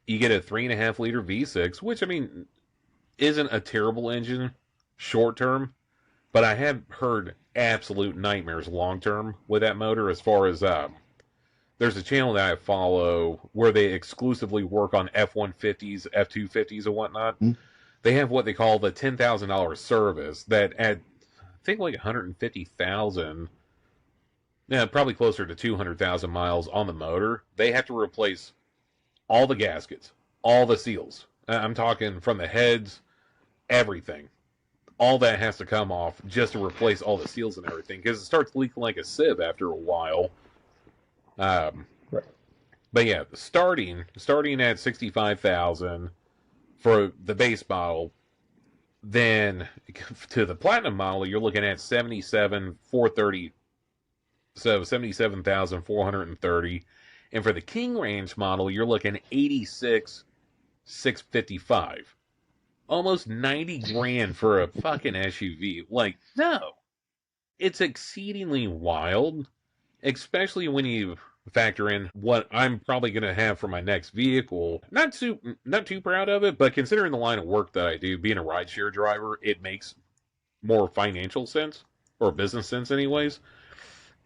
You get a 3.5 liter V6, which I mean isn't a terrible engine short term, but I have heard absolute nightmares long term with that motor. As far as there's a channel that I follow where they exclusively work on F-150s, F-250s, and whatnot. They have what they call the $10,000 service that at I think like 150,000. Yeah, probably closer to 200,000 miles on the motor. They have to replace all the gaskets, all the seals. I'm talking from the heads, everything. All that has to come off just to replace all the seals and everything because it starts leaking like a sieve after a while. But yeah, starting at 65,000 for the base model, then to the platinum model, you're looking at 77,430. So 77,430. And for the King Ranch model, you're looking 86,655. Almost 90 grand for a fucking SUV. Like, no. It's exceedingly wild, especially when you factor in what I'm probably going to have for my next vehicle. Not too proud of it, but considering the line of work that I do, being a rideshare driver, it makes more financial sense, or business sense anyways.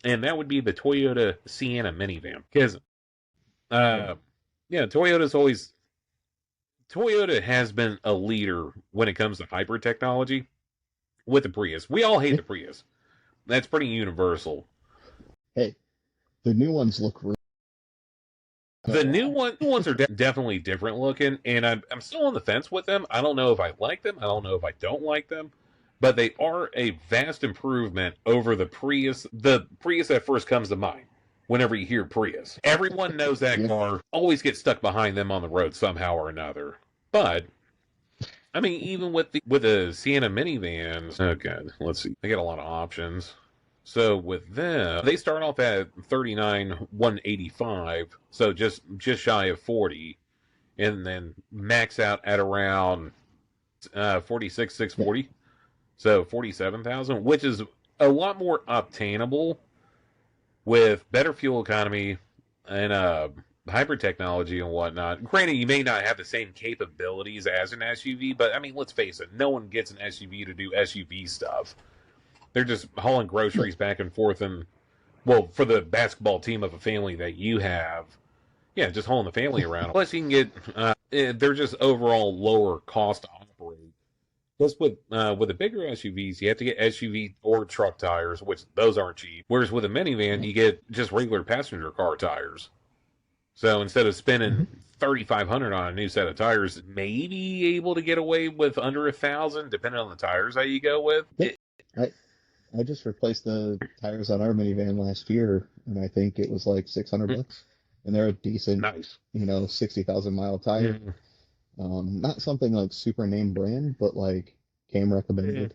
And that would be the Toyota Sienna minivan. Because, yeah, Toyota has been a leader when it comes to hybrid technology with the Prius. We all hate the Prius. That's pretty universal. Hey, the new ones look really The new ones are definitely different looking, and I'm still on the fence with them. I don't know if I like them. I don't know if I don't like them, but they are a vast improvement over the Prius. The Prius that first comes to mind whenever you hear Prius. Everyone knows that car. Always gets stuck behind them on the road somehow or another. But I mean, even with the Sienna minivans, okay, let's see. They got a lot of options. So with them, they start off at 39,185, so just shy of 40, and then max out at around 46,640, so 47,000, which is a lot more obtainable with better fuel economy and hybrid technology and whatnot. Granted, you may not have the same capabilities as an SUV, but I mean, let's face it, no one gets an SUV to do SUV stuff. They're just hauling groceries back and forth, and well, for the basketball team of a family that you have, yeah, just hauling the family around. Plus, you can get they're just overall lower cost to operate. Plus, with the bigger SUVs, you have to get SUV or truck tires, which those aren't cheap. Whereas with a minivan, you get just regular passenger car tires. So instead of spending $3,500 on a new set of tires, maybe able to get away with under $1,000, depending on the tires that you go with. I just replaced the tires on our minivan last year, and I think it was like $600, and they're a decent, Nice. 60,000 mile tire. Not something like super name brand, but like came recommended.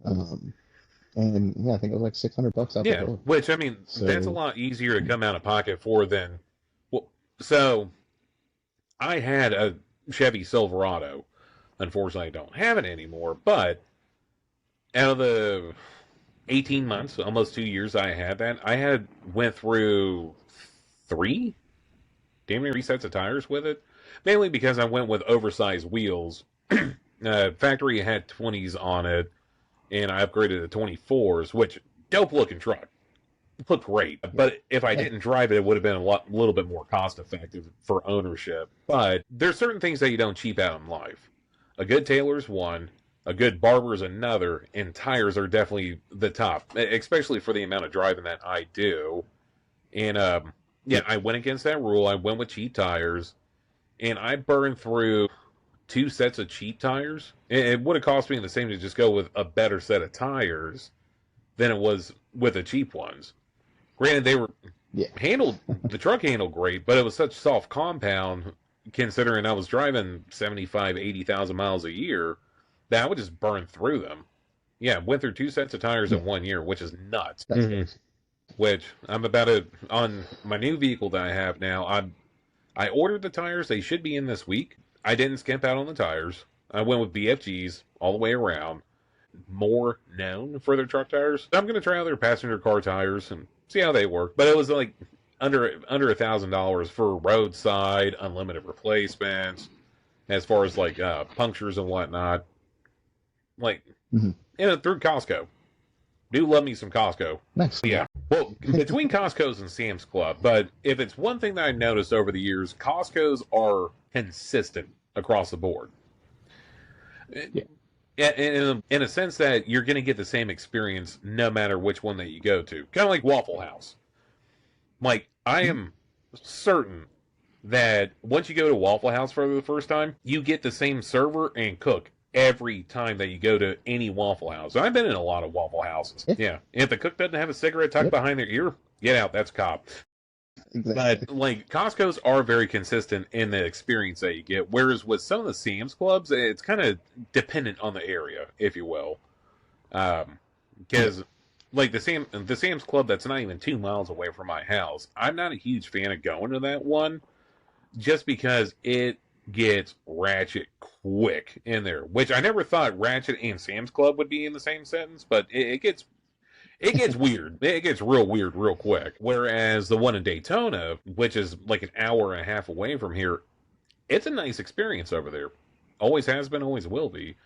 And yeah, I think it was like $600 out the door. Which I mean, that's a lot easier to come out of pocket for than. Well, so I had a Chevy Silverado. Unfortunately, I don't have it anymore. But out of the 18 months, almost 2 years I had that, I went through damn near 3 sets of tires with it. Mainly because I went with oversized wheels. Factory had 20s on it, and I upgraded to 24s, which, dope looking truck. It looked great. But if I didn't drive it, it would have been a little bit more cost effective for ownership. But there's certain things that you don't cheap out in life. A good tailor's one. A good barber is another, and tires are definitely the top, especially for the amount of driving that I do. And I went against that rule. I went with cheap tires, and I burned through 2 sets of cheap tires. It would have cost me the same to just go with a better set of tires than it was with the cheap ones. Granted, they were the truck handled great, but it was such soft compound, considering I was driving 75, 80,000 miles a year, that I would just burn through them. Yeah, went through 2 sets of tires in 1 year, which is nuts. Which I'm about to, on my new vehicle that I have now, I ordered the tires. They should be in this week. I didn't skimp out on the tires. I went with BFGs all the way around. More known for their truck tires. I'm going to try out their passenger car tires and see how they work. But it was like under $1,000 for roadside, unlimited replacements, as far as like punctures and whatnot. Like, through Costco. Do love me some Costco. Nice. Yeah. Well, between Costco's and Sam's Club, but if it's one thing that I've noticed over the years, Costco's are consistent across the board. Yeah. In a sense that you're going to get the same experience no matter which one that you go to. Kind of like Waffle House. Like, I am certain that once you go to Waffle House for the first time, you get the same server and cook every time that you go to any Waffle House. I've been in a lot of Waffle Houses. Yeah. If the cook doesn't have a cigarette tucked behind their ear, get out. That's a cop. Exactly. But like Costco's are very consistent in the experience that you get, whereas with some of the Sam's Clubs, it's kind of dependent on the area, if you will. Because like the Sam's Club that's not even 2 miles away from my house. I'm not a huge fan of going to that one just because it gets ratchet quick in there, which I never thought Ratchet and Sam's Club would be in the same sentence, but it gets weird. It gets real weird real quick. Whereas the one in Daytona, which is like an hour and a half away from here, it's a nice experience over there. Always has been, always will be.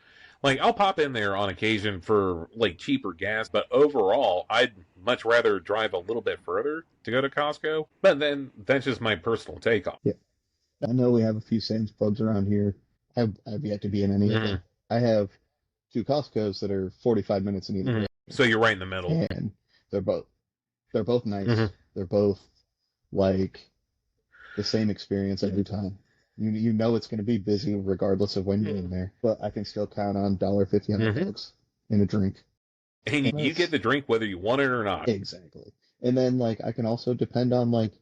Like I'll pop in there on occasion for like cheaper gas, but overall I'd much rather drive a little bit further to go to Costco. But then that's just my personal take on it. Yeah, I know we have a few Sam's Clubs around here. I've yet to be in any of them. I have two Costco's that are 45 minutes in either direction, So you're right in the middle. and they're both nice. They're both like the same experience every time. You know it's going to be busy regardless of when you're in there, but I can still count on $1.50 on the books in a drink. And you get the drink whether you want it or not. Exactly. And then like I can also depend on like,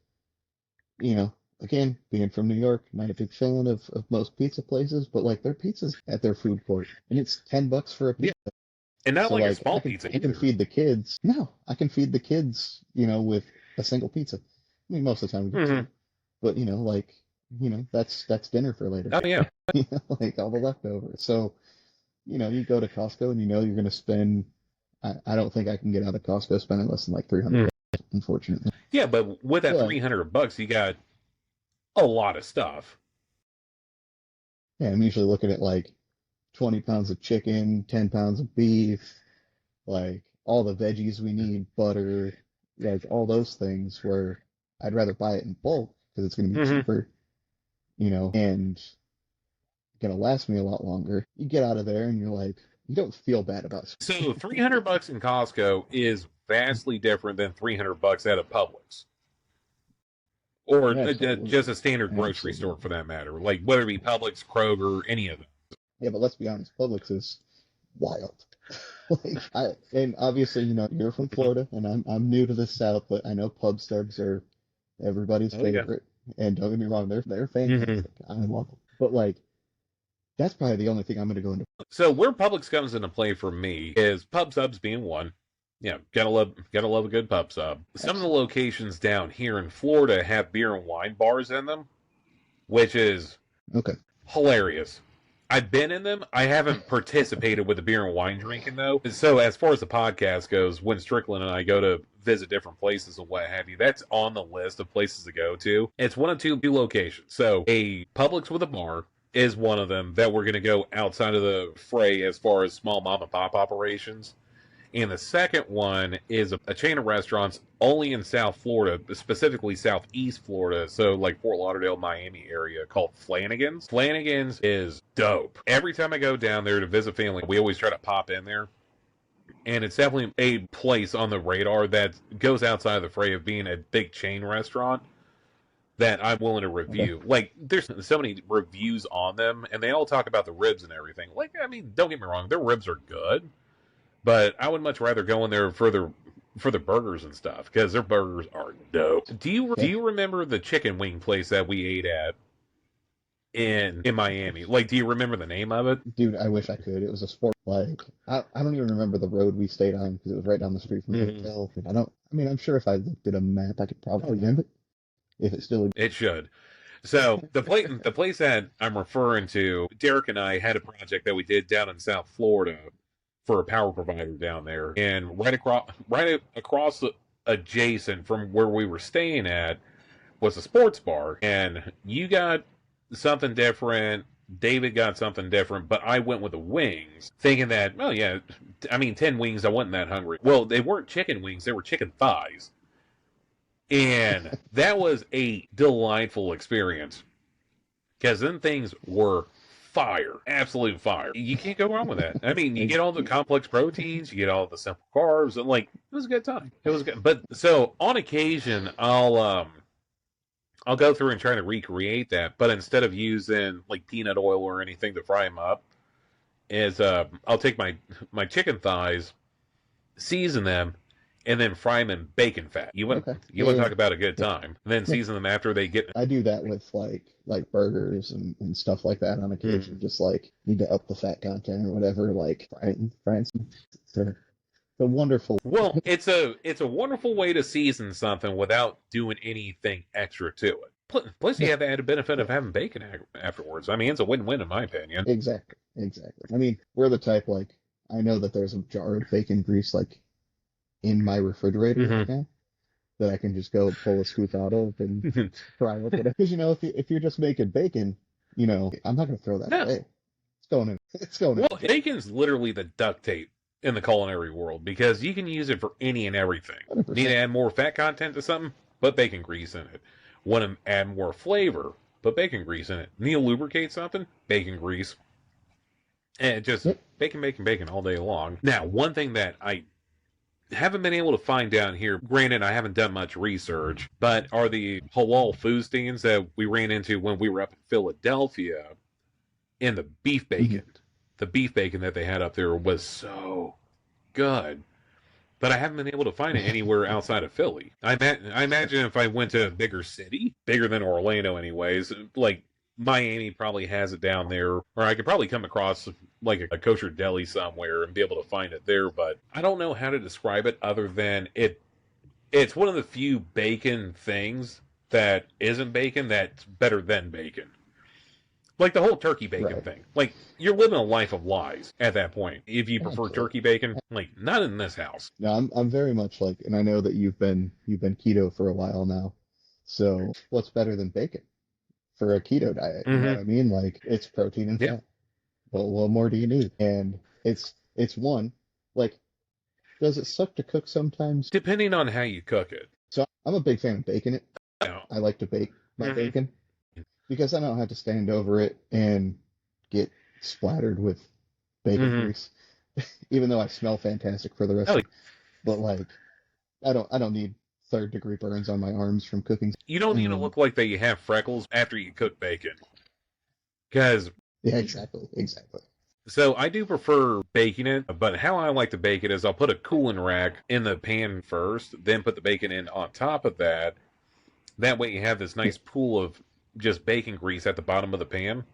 again, being from New York, not a big fan of most pizza places, but like their pizzas at their food court, and it's $10 for a pizza. Yeah. And not So like a like small I can, pizza I can either. feed the kids. No, I can feed the kids, with a single pizza. I mean, most of the time we get two, but that's dinner for later. Oh yeah. Like all the leftovers. So, you go to Costco and you're going to spend. I don't think I can get out of Costco spending less than like $300, unfortunately. Yeah, but with that But $300, you got a lot of stuff. yeah, I'm usually looking at like 20 pounds of chicken, 10 pounds of beef, like all the veggies we need, butter, like all those things where I'd rather buy it in bulk because it's going to be cheaper, and going to last me a lot longer. You get out of there and you're like, you don't feel bad about it. So $300 in Costco is vastly different than $300 at a Publix. Or just a standard grocery store for that matter. Like whether it be Publix, Kroger, any of them. Yeah, but let's be honest, Publix is wild. And obviously, you're from Florida, and I'm new to the South, but I know pub stubs are everybody's favorite. Yeah. And don't get me wrong, they're fantastic. I love them. But like, that's probably the only thing I'm going to go into. So where Publix comes into play for me is pub subs being one. Yeah, gotta love a good pub sub. Some of the locations down here in Florida have beer and wine bars in them, which is hilarious. I've been in them. I haven't participated with the beer and wine drinking though. So as far as the podcast goes, when Strickland and I go to visit different places and what have you, that's on the list of places to go to. It's one of two locations. So a Publix with a bar is one of them that we're going to go outside of the fray as far as small mom and pop operations. And the second one is a chain of restaurants only in South Florida, specifically Southeast Florida, so like Fort Lauderdale, Miami area, called Flanagan's. Flanagan's is dope. Every time I go down there to visit family, we always try to pop in there. And it's definitely a place on the radar that goes outside of the fray of being a big chain restaurant that I'm willing to review. Like, there's so many reviews on them, and they all talk about the ribs and everything. Like, I mean, don't get me wrong, their ribs are good. But I would much rather go in there for the burgers and stuff because their burgers are dope. Do you remember the chicken wing place that we ate at in Miami? Like, do you remember the name of it? Dude, I wish I could. It was a sport. Like, I don't even remember the road we stayed on because it was right down the street from the hotel. I'm sure if I looked at a map, I could probably remember it. If it still. It should. So the place that I'm referring to, Derek and I had a project that we did down in South Florida for a power provider down there, and right across adjacent from where we were staying at was a sports bar, and you got something different, David got something different, but I went with the wings, thinking that, oh yeah, I mean 10 wings, I wasn't that hungry. Well, they weren't chicken wings, they were chicken thighs, and that was a delightful experience because then things were fire, absolute fire. You can't go wrong with that. I mean, you get all the complex proteins, you get all the simple carbs, and like it was a good time. It was good. But so on occasion, I'll go through and try to recreate that, but instead of using like peanut oil or anything to fry them up, I'll take my chicken thighs, season them, and then fry them in bacon fat. You want to talk about a good time. And then season them after they get. I do that with like burgers and stuff like that on occasion. Just like need to up the fat content or whatever. Like frying some. So the wonderful. Well, it's a wonderful way to season something without doing anything extra to it. Plus, you Yeah, have the added benefit yeah, of having bacon afterwards. I mean, it's a win-win in my opinion. exactly, exactly. I mean, we're the type like I know that there's a jar of bacon grease like in my refrigerator Hmm. right now that I can just go pull a scoop out of and fry with it. Because if you're just making bacon, I'm not gonna throw that No, away. It's going in. It's going in well, the jar. bacon's literally the duct tape in the culinary world because you can use it for any and everything. Need to 100%. add more fat content to something? Put bacon grease in it. Want to add more flavor? Put bacon grease in it. Need to lubricate something? Bacon grease. And just Yep. bacon, bacon, bacon all day long. Now, one thing that I haven't been able to find down here, granted, I haven't done much research, but are the halal food stands that we ran into when we were up in Philadelphia and the beef Mhm. bacon. The beef bacon that they had up there was so good. But I haven't been able to find it anywhere outside of Philly. I imagine if I went to a bigger city, bigger than Orlando, anyways, like Miami probably has it down there, or I could probably come across like a kosher deli somewhere and be able to find it there. But I don't know how to describe it other than it. It's one of the few bacon things that isn't bacon that's better than bacon. Like the whole turkey bacon Right. thing. Like you're living a life of lies at that point. If you prefer Absolutely. turkey bacon, like not in this house. No, I'm very much like, and I know that you've been keto for a while now. So what's better than bacon for a keto diet? You know Hmm. what I mean? Like it's protein and Yeah. fat. What more do you need? And it's one, like, does it suck to cook sometimes? Depending on how you cook it. So I'm a big fan of baking it. No. I like to bake my Hmm. bacon because I don't have to stand over it and get splattered with bacon Hmm. grease, even though I smell fantastic for the rest Oh, of. But like, I don't need third degree burns on my arms from cooking. you don't need to Um, look like that you have freckles after you cook bacon. Because yeah, exactly, exactly. so I do prefer baking it, but how I like to bake it is I'll put a cooling rack in the pan first, then put the bacon in on top of that. That way you have this Yeah. nice pool of just bacon grease at the bottom of the pan,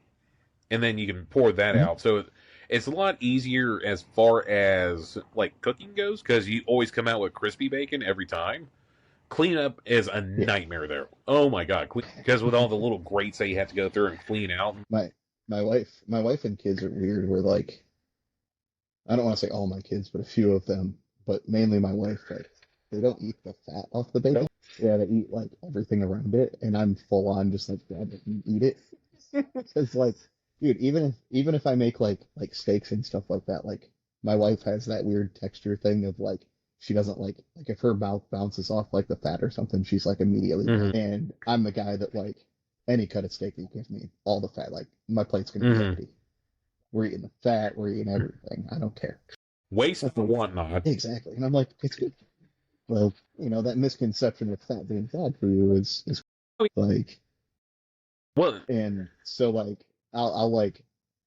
and then you can pour that Mhm. out. So it's a lot easier as far as like cooking goes because you always come out with crispy bacon every time. Cleanup is a Yeah. nightmare there. Oh my god, because with all the little grates that you have to go through and clean out. My wife and kids are weird. We're like, I don't want to say all my kids, but a few of them, but mainly my wife. Like, they don't eat the fat off the bacon. Yeah, they eat like everything around it, and I'm full on just like grab it and eat it. It's like, dude, even if I make like steaks and stuff like that, like my wife has that weird texture thing of like she doesn't like if her mouth bounces off like the fat or something, she's like immediately. Hmm. And I'm the guy that like any cut of steak that you give me, all the fat, like my plate's gonna be Hmm. empty. We're eating the fat, we're eating everything. I don't care. Waste for whatnot. Exactly. And I'm like, it's good. Well, that misconception of fat being bad for you is like, Well, and so like I'll like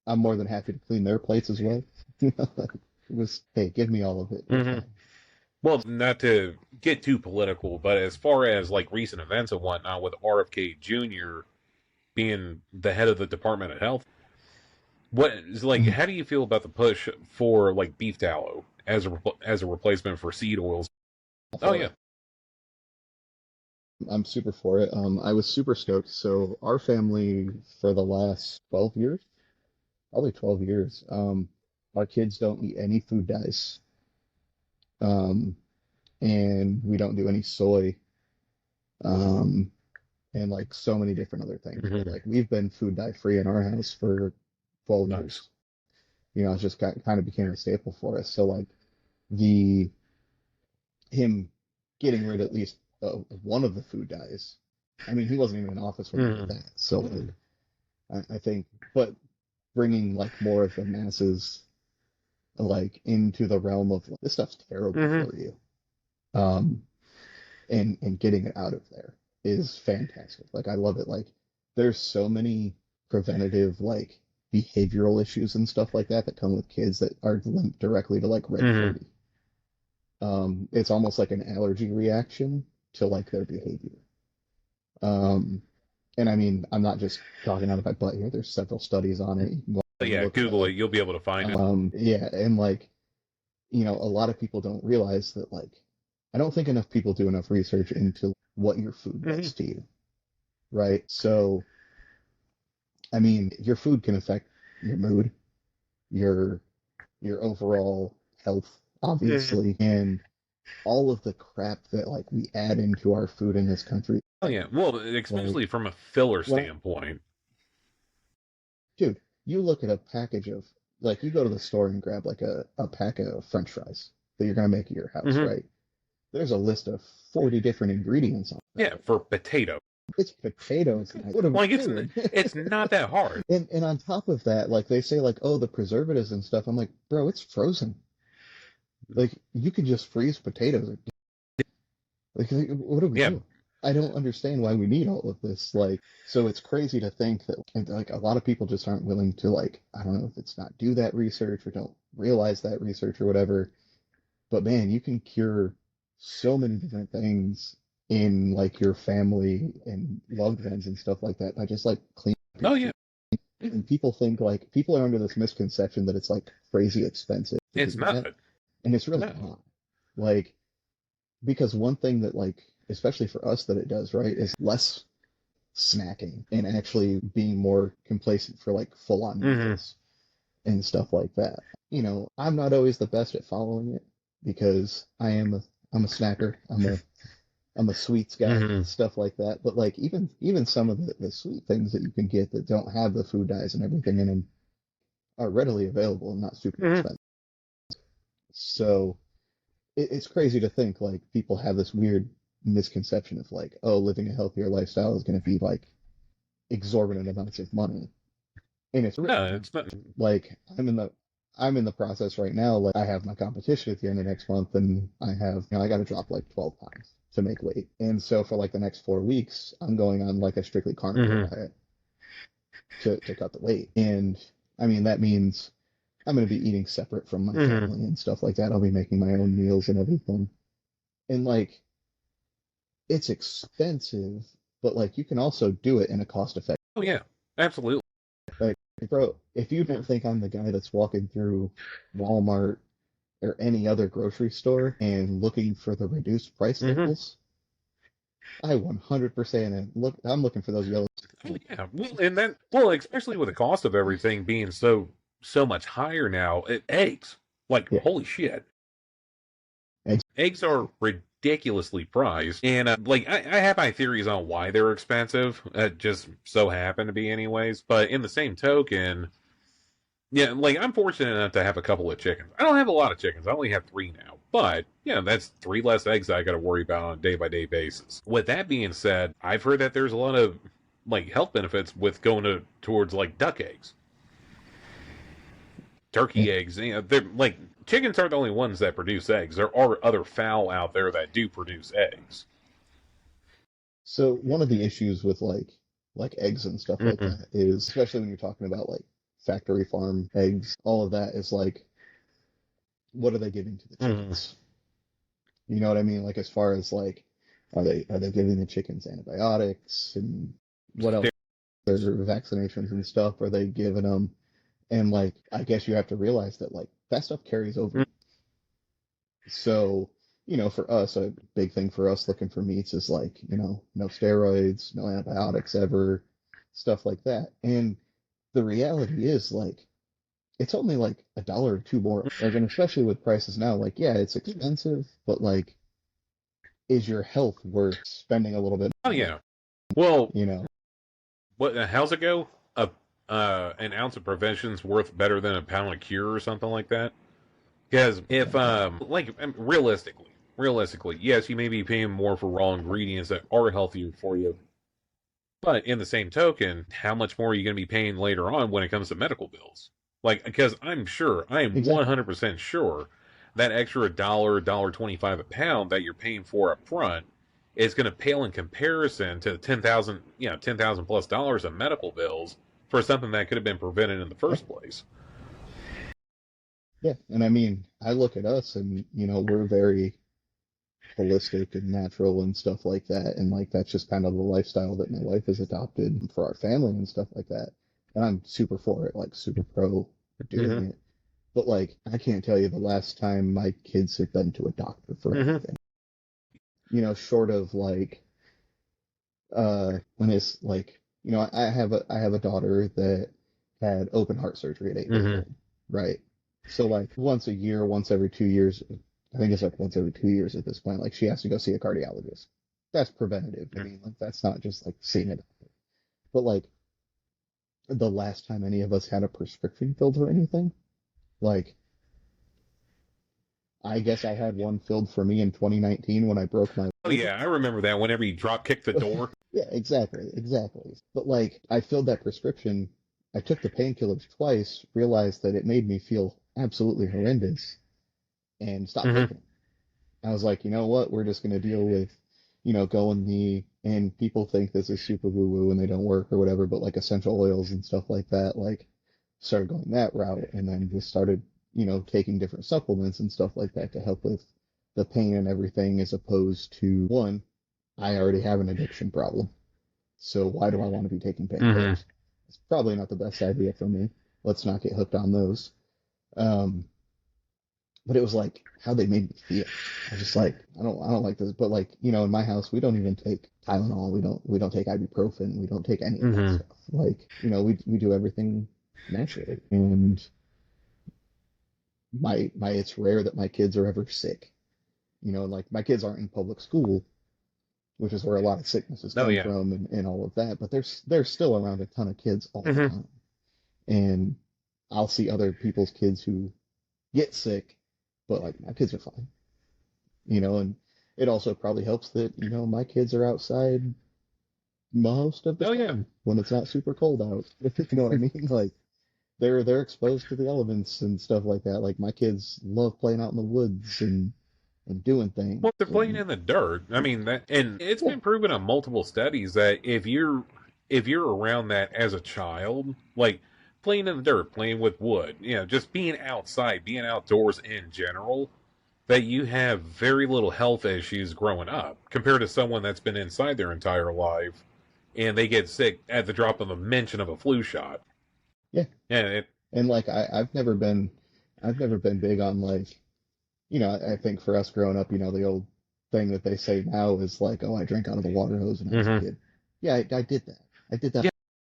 I'm more than happy to clean their plates as well. Like, it was, hey, give me all of it. We're hmm fine. well, not to get too political, but as far as like recent events and whatnot, with RFK Jr. being the head of the Department of Health, what is like? Mhm. How do you feel about the push for like beef tallow as as a replacement for seed oils? Oh For yeah. it. I'm super for it. I was super stoked. So our family for the last 12 years, probably 12 years, our kids don't eat any food dyes. Um, and we don't do any soy. Um, and like so many different other things. But Hmm. like we've been food dye free in our house for 12 Nice. years. It's just kind of became a staple for us. So like the him getting rid at least of one of the food dyes. I mean, he wasn't even in office when we did Hmm. that. So like, I think, but bringing like more of the masses like into the realm of like, this stuff's terrible Hmm. for you, um, and getting it out of there is fantastic. Like I love it. Like there's so many preventative like behavioral issues and stuff like that that come with kids that are linked directly to like red Hmm. 30. It's almost like an allergy reaction to like their behavior. Um, and I mean, I'm not just talking out of my butt here. There's several studies on it. You can go But and yeah, look it Google up. it. You'll be able to find it. Yeah, and like a lot of people don't realize that, like, I don't think enough people do enough research into what your food Hmm. does to you, right? So, I mean, your food can affect your mood, your overall health, Hmm. obviously, and all of the crap that like we add into our food in this country. Oh yeah, well, Like, especially from a filler when I, standpoint. dude, you look at a package of, like, you go to the store and grab like a pack of French fries that you're gonna make at your house, Hmm. right? There's a list of 40 different ingredients on that Yeah, thing. for potato. It's potatoes. What are we Like doing? it's not that hard. And on top of that, like they say, like, oh, the preservatives and stuff. I'm like, bro, it's frozen. Like, you can just freeze potatoes. Like, what are we Yeah. doing? I don't understand why we need all of this. Like, so it's crazy to think that, and, like, a lot of people just aren't willing to, like, I don't know if it's not do that research or don't realize that research or whatever. But man, you can cure so many different things in like your family and loved ones and stuff like that by just like cleaning up your Oh food. yeah. And people think, like, people are under this misconception that it's like crazy expensive to do It's that, not. and it's really No. not. Like, because one thing that, like, especially for us, that it does, right, is less snacking and actually being more complacent for like full on Hmm. meals and stuff like that. I'm not always the best at following it because I'm a snacker. I'm a sweets guy, Hmm. stuff like that. But like, even some of the sweet things that you can get that don't have the food dyes and everything in them are readily available and not super Hmm. expensive. So it's crazy to think like people have this weird misconception of like, oh, living a healthier lifestyle is going to be like exorbitant amounts of money, and it's really No, not. it's not. Like, I'm in the process right now. Like, I have my competition at the end of next month, and I got to drop like 12 pounds to make weight. And so for like the next 4 weeks, I'm going on like a strictly carnivore Hmm. diet to cut the weight. And I mean, that means I'm going to be eating separate from my Hmm. family and stuff like that. I'll be making my own meals and everything. And like, it's expensive, but like, you can also do it in a cost effective. Oh yeah, absolutely. Like, bro, if you don't think I'm the guy that's walking through Walmart or any other grocery store and looking for the reduced price Hmm. labels, I 100% I'm looking for those yellow. Oh yeah. Well, and then well, especially with the cost of everything being so much higher now, eggs. Like Yeah, holy shit, eggs. eggs are ridiculously priced, and like I have my theories on why they're expensive. Just so happen to be anyways. But in the same token, yeah, like I'm fortunate enough to have a couple of chickens. I don't have a lot of chickens. I only have three now. But yeah, that's three less eggs I got to worry about on a day by day basis. With that being said, I've heard that there's a lot of like health benefits with going towards like duck eggs, Yeah. turkey eggs. They're like chickens aren't the only ones that produce eggs. There are other fowl out there that do produce eggs. So one of the issues with like eggs and stuff like Hmm. that is, especially when you're talking about like factory farm eggs, all of that is like, what are they giving to the Hmm. chickens? You know what I mean? Like, as far as like, are they giving the chickens antibiotics and what else? Their vaccinations and stuff are they giving them? And like, I guess you have to realize that like that stuff carries over. So, for us, a big thing for us looking for meats is like, no steroids, no antibiotics ever, stuff like that. And the reality is like, it's only like $1 or two more. Like, and especially with prices now, like, yeah, it's expensive, but like, is your health worth spending a little bit Oh more? yeah. Well, You know? how's it go? A an ounce of prevention's worth better than a pound of cure or something like that. Because if like realistically, yes, you may be paying more for raw ingredients that are healthier for you, but in the same token, how much more are you going to be paying later on when it comes to medical bills? Like, because I am Exactly. 100% sure that extra dollar 25 a pound that you're paying for up front is going to pale in comparison to 10,000, 10,000 plus dollars of medical bills for something that could have been prevented in the Yeah. first place. Yeah. And I mean, I look at us and, we're very holistic and natural and stuff like that. And like, that's just kind of the lifestyle that my wife has adopted for our family and stuff like that. And I'm super for it, like super pro doing Hmm. it. But like, I can't tell you the last time my kids have been to a doctor for Hmm. anything. Short of like, when it's like, I have a daughter that had open heart surgery at 8 years Hmm. old, right? So like once a year, once every 2 years, I think it's like once every 2 years at this point, like she has to go see a cardiologist. That's preventative. I mean, like that's not just like seeing it. But like the last time any of us had a prescription filled for anything, like I guess I had one filled for me in 2019 when I broke my Oh leg. yeah, I remember that. Whenever you drop kick the door. Yeah, exactly, exactly. But like, I filled that prescription. I took the painkillers twice, realized that it made me feel absolutely horrendous, and stopped Hmm. taking it. I was like, you know what? We're just gonna deal with, going and people think this is super woo woo and they don't work or whatever, but like essential oils and stuff like that, like started going that route, and then just started, taking different supplements and stuff like that to help with the pain and everything, as opposed to one, I already have an addiction problem. So why do I want to be taking Hmm. painkillers? It's probably not the best idea for me. Let's not get hooked on those. Um, but it was like how they made me feel. I was just like, I don't like this. But like, in my house, we don't even take Tylenol. We don't take ibuprofen. We don't take any of that Hmm. stuff. Like, we do everything naturally. And it's rare that my kids are ever sick. Like my kids aren't in public school, which is where a lot of sicknesses Oh come yeah. from and all of that. But there's still around a ton of kids all the Hmm. time. And I'll see other people's kids who get sick, but like my kids are fine, and it also probably helps that, my kids are outside most of the Oh yeah. time when it's not super cold out. If you know what I mean? Like they're exposed to the elements and stuff like that. Like my kids love playing out in the woods and doing things. Well, they're playing And in the dirt. I mean that, and it's yeah, been proven on multiple studies that if you're around that as a child, like playing in the dirt, playing with wood, just being outside, being outdoors in general, that you have very little health issues growing up compared to someone that's been inside their entire life and they get sick at the drop of a mention of a flu shot. yeah. And it, And like I've never been big on like, I think for us growing up, the old thing that they say now is like, oh, I drank out of a water hose when I was a mhm. kid. Yeah, I did that. I did that. Yeah,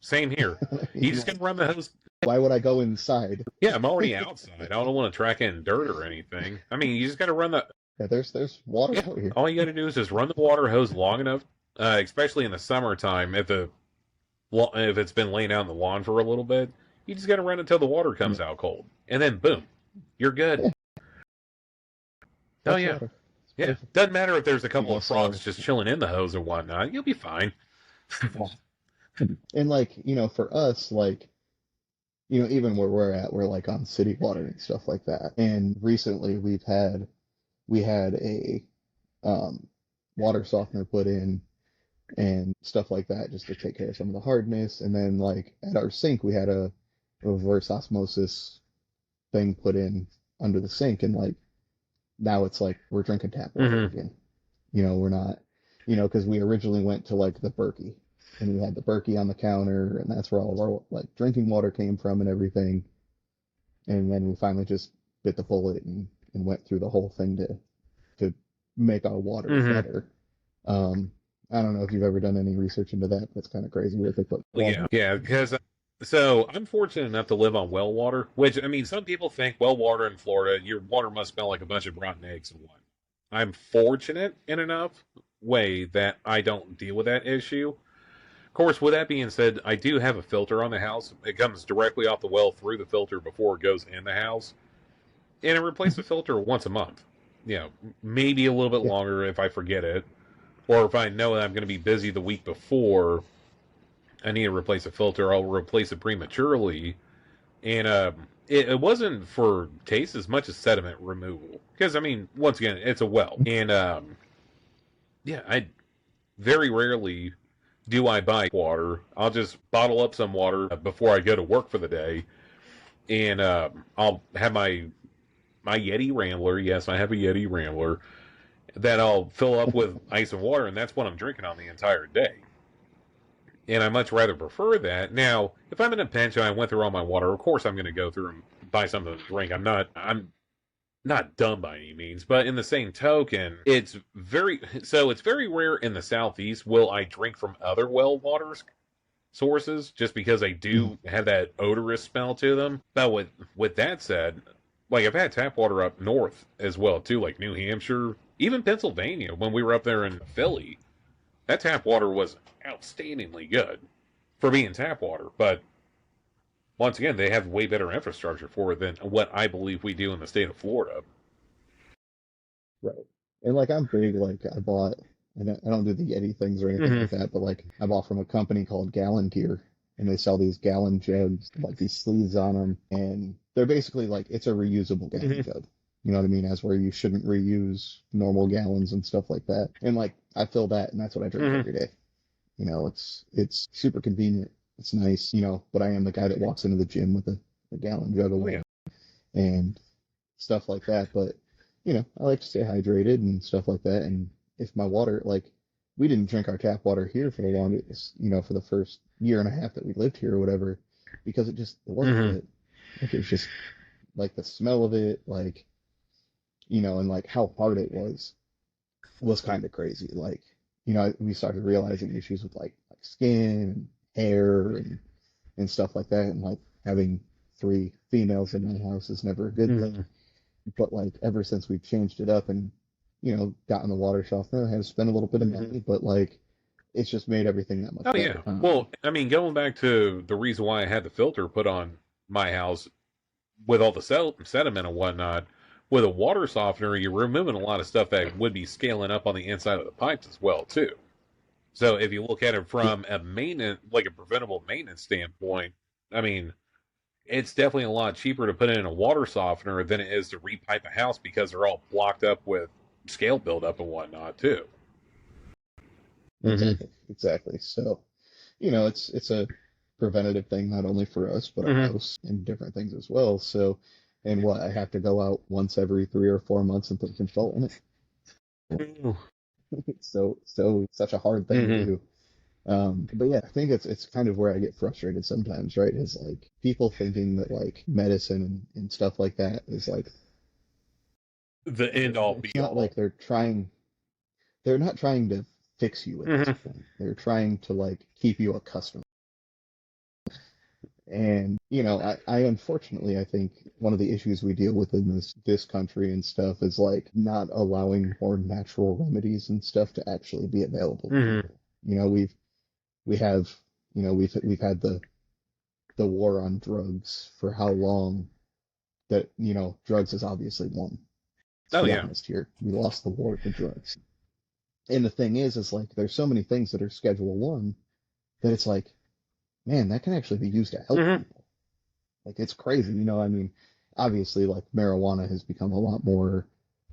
same here. You just Like, gotta run the hose. why would I go inside? Yeah, I'm already outside. I don't want to track in dirt or anything. I mean, you just got to run the. Yeah, there's water Yeah, out here. all you got to do is just run the water hose long enough, especially in the summertime. If it's been laying out in the lawn for a little bit, you just got to run until the water Yeah, comes out cold, and then boom, you're good. yeah, Oh fresh yeah, water. It's yeah. perfect. Doesn't matter if there's a You couple know, of frogs so just chilling in the hose or whatnot. You'll be fine. and like, for us, like, even where we're at, we're like on city water and stuff like that. And recently we had a water softener put in and stuff like that just to take care of some of the hardness. And then like at our sink, we had a reverse osmosis thing put in under the sink, and like now it's like we're drinking tap water Hmm. again. We're not, because we originally went to like the Berkey, and we had the Berkey on the counter, and that's where all of our like drinking water came from and everything. And then we finally just bit the bullet and went through the whole thing to make our water Hmm. better. Um, I don't know if you've ever done any research into that, but it's kind of crazy where they put Well, water. yeah, yeah. Because so I'm fortunate enough to live on well water, which I mean, some people think well water in Florida, your water must smell like a bunch of rotten eggs and what. I'm fortunate in enough way that I don't deal with that issue. Of course, with that being said, I do have a filter on the house. It comes directly off the well through the filter before it goes in the house, and I replace the filter once a month. Maybe a little bit Yeah, longer if I forget it, or if I know that I'm going to be busy the week before I need to replace a filter, I'll replace it prematurely. And it wasn't for taste as much as sediment removal. Because, I mean, once again, it's a well. And yeah, I very rarely do I buy water. I'll just bottle up some water before I go to work for the day. And I'll have my Yeti Rambler. Yes, I have a Yeti Rambler that I'll fill up with ice and water, and that's what I'm drinking on the entire day. And I much rather prefer that. Now, if I'm in a pinch and I went through all my water, of course I'm going to go through and buy something to drink. I'm not dumb by any means, but in the same token, it's very rare in the southeast will I drink from other well water sources just because they Mhm. do have that odorous smell to them. But with that said, like I've had tap water up north as well too, like New Hampshire, even Pennsylvania when we were up there in Philly. That tap water was outstandingly good for being tap water, but once again, they have way better infrastructure for it than what I believe we do in the state of Florida. Right. And like I'm big, like I don't do the Yeti things or anything Mm-hmm. like that, but like I bought from a company called Gallon Gear, and they sell these gallon jugs, like these sleeves on them, and they're basically like it's a reusable gallon Mm-hmm. jug. You know what I mean? As where you shouldn't reuse normal gallons and stuff like that. And like I fill that, and that's what I drink Mm-hmm. every day. You know, it's super convenient. It's nice, you know, but I am the guy that walks into the gym with a gallon jug of Oh yeah. water and stuff like that. But you know, I like to stay hydrated and stuff like that. And if my water, like, we didn't drink our tap water here for the longest, you know, for the first year and a half that we lived here or whatever, because it wasn't Mm-hmm. good. Like it was just like the smell of it, like you know, and like how hard it was kind of crazy. Like you know, we started realizing issues with like skin and hair and stuff like that, and like having three females in my house is never a good thing. Mm-hmm. But like ever since we've changed it up and you know gotten the water shelf, I had to spend a little bit of Mm-hmm. money, but like it's just made everything that much Oh yeah. better. Well, I mean, going back to the reason why I had the filter put on my house with all the sediment and whatnot, with a water softener, you're removing a lot of stuff that would be scaling up on the inside of the pipes as well too. So if you look at it Yeah, from a maintenance, like a preventable maintenance standpoint, I mean, it's definitely a lot cheaper to put in a water softener than it is to repipe a house because they're all blocked up with scale buildup and whatnot too. Mm-hmm. exactly. So you know it's a preventative thing not only for us but our Mm-hmm. house and different things as well. So and what I have to go out once every 3 or 4 months and put some salt in it. So such a hard thing to Mm-hmm. do. But yeah, I think it's kind of where I get frustrated sometimes, right? Is like people thinking that like medicine and stuff like that is like The end all be it's not all. like they're not trying to fix you at this Mm-hmm. point. They're trying to like keep you accustomed. And you know, I unfortunately I think one of the issues we deal with in this country and stuff is like not allowing more natural remedies and stuff to actually be available to Mm-hmm. people. You know, we have you know we've had the war on drugs for how long that you know drugs has obviously won. Let's Oh be yeah. honest here, we lost the war to drugs. And the thing is like there's so many things that are Schedule One that it's like, man, that can actually be used to help Mm-hmm. people. Like it's crazy, you know. I mean, obviously, like marijuana has become a lot more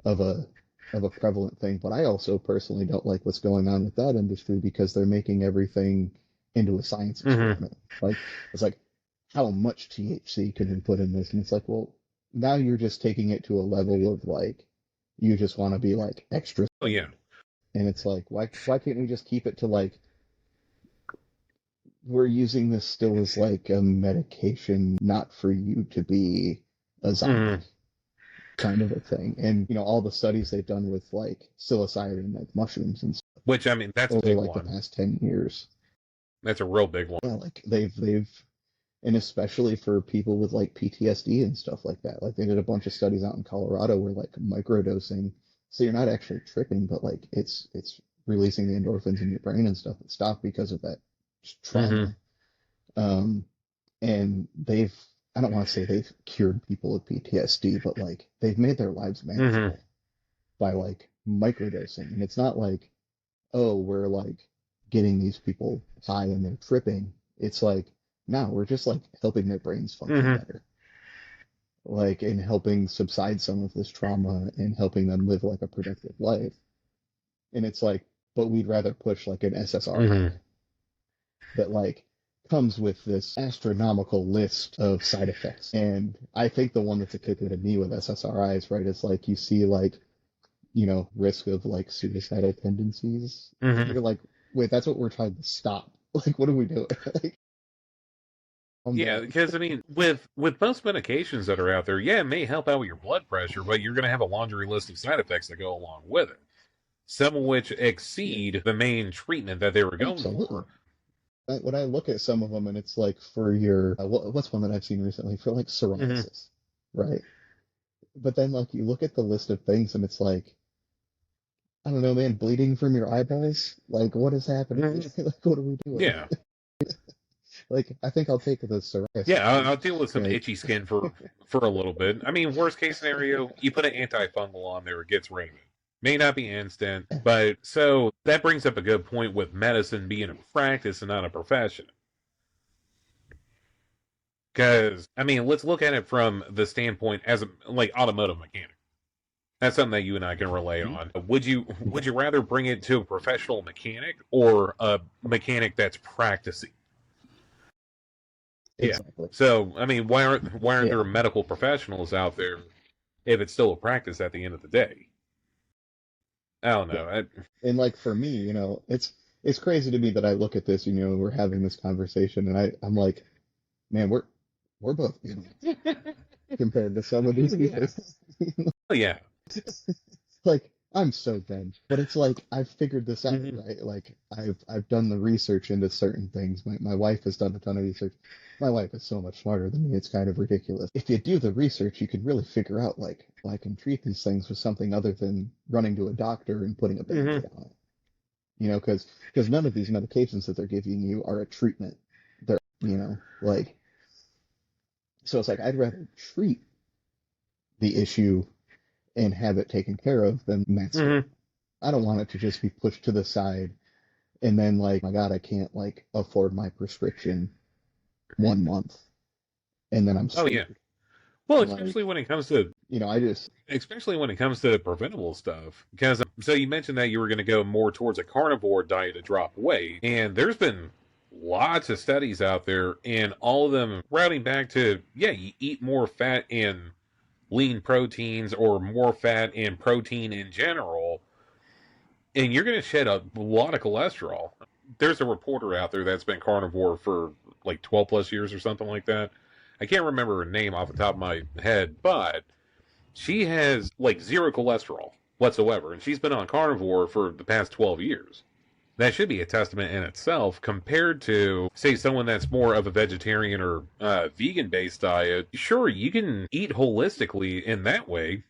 of a prevalent thing, but I also personally don't like what's going on with that industry because they're making everything into a science Mm-hmm. experiment. Like it's like how much THC can we put in this? And it's like, well, now you're just taking it to a level of like you just want to be like extra Oh safe. yeah. And it's like, why can't we just keep it to like we're using this still as like a medication, not for you to be a Mm-hmm. zombie kind of a thing. And you know, all the studies they've done with like psilocybin, like mushrooms and stuff Which I mean, that's a over big like the one. past 10 years. That's a real big one. Yeah, like they've and especially for people with like PTSD and stuff like that. Like they did a bunch of studies out in Colorado where like microdosing, so you're not actually tripping, but like it's releasing the endorphins in your brain and stuff that stop because of that Mm-hmm. trauma. Um, and I don't want to say they've cured people with PTSD, but like they've made their lives Mm-hmm. manageable by like microdosing. And it's not like, oh, we're like getting these people high and they're tripping. It's like, no, we're just like helping their brains function Mm-hmm. better. Like in helping subside some of this trauma and helping them live like a productive life. And it's like, but we'd rather push like an SSRI Mm-hmm. that like comes with this astronomical list of side effects. And I think the one that's a kicker to me with SSRIs, right, is like you see like, you know, risk of like suicidal tendencies. Mm-hmm. You're like, wait, that's what we're trying to stop. Like, what are we doing? Like, calm Yeah, down. because I mean, with most medications that are out there, yeah, it may help out with your blood pressure, but you're going to have a laundry list of side effects that go along with it. Some of which Yeah, exceed the main treatment that they were going absolutely. for. When I look at some of them, and it's like for your what's one that I've seen recently for like Hmm. psoriasis, right? But then like you look at the list of things, and it's like I don't know, man, bleeding from your eyeballs. Like what is happening? Hmm. Like what are we doing? Yeah, Like I think I'll take the yeah, psoriasis. I'll deal with some Like itchy skin for a little bit. I mean, worst case scenario, you put an antifungal on there, it gets rid of it. May not be instant, but so that brings up a good point with medicine being a practice and not a profession. Because I mean, let's look at it from the standpoint as a like automotive mechanic. That's something that you and I can relate mhm, on. Would you yeah, rather bring it to a professional mechanic or a mechanic that's practicing? Yeah. exactly. So I mean, why aren't Yeah, there medical professionals out there if it's still a practice at the end of the day? I don't yeah. know. And like for me, it's crazy to me that I look at this, we're having this conversation, and I'm like, man, we're both idiots compared to some of these people. Yeah. Oh, yeah. Like I'm so dumb, but it's like I've figured this out, Hmm. right? Like I've done the research into certain things. My wife has done a ton of research. My wife is so much smarter than me. It's kind of ridiculous. If you do the research, you can really figure out like, well, I can treat these things with something other than running to a doctor and putting a Hmm. band-aid on it. Because none of these medications that they're giving you are a treatment. They're, like, so it's like I'd rather treat the issue and have it taken care of than mask it. Hmm. I don't want it to just be pushed to the side and then like, my God, I can't like afford my prescription 1 month and then I'm Oh, yeah. screwed. Well, Like, I just, especially when it comes to preventable stuff. Because so you mentioned that you were going to go more towards a carnivore diet to drop weight, and there's been lots of studies out there, and all of them routing back to yeah, you eat more fat and lean proteins, or more fat and protein in general, and you're going to shed a lot of cholesterol. There's a reporter out there that's been carnivore for like 12 plus years or something like that. I can't remember her name off the top of my head, but she has like zero cholesterol whatsoever, and she's been on carnivore for the past 12 years. That should be a testament in itself compared to, say, someone that's more of a vegetarian or vegan based diet. Sure, you can eat holistically in that way.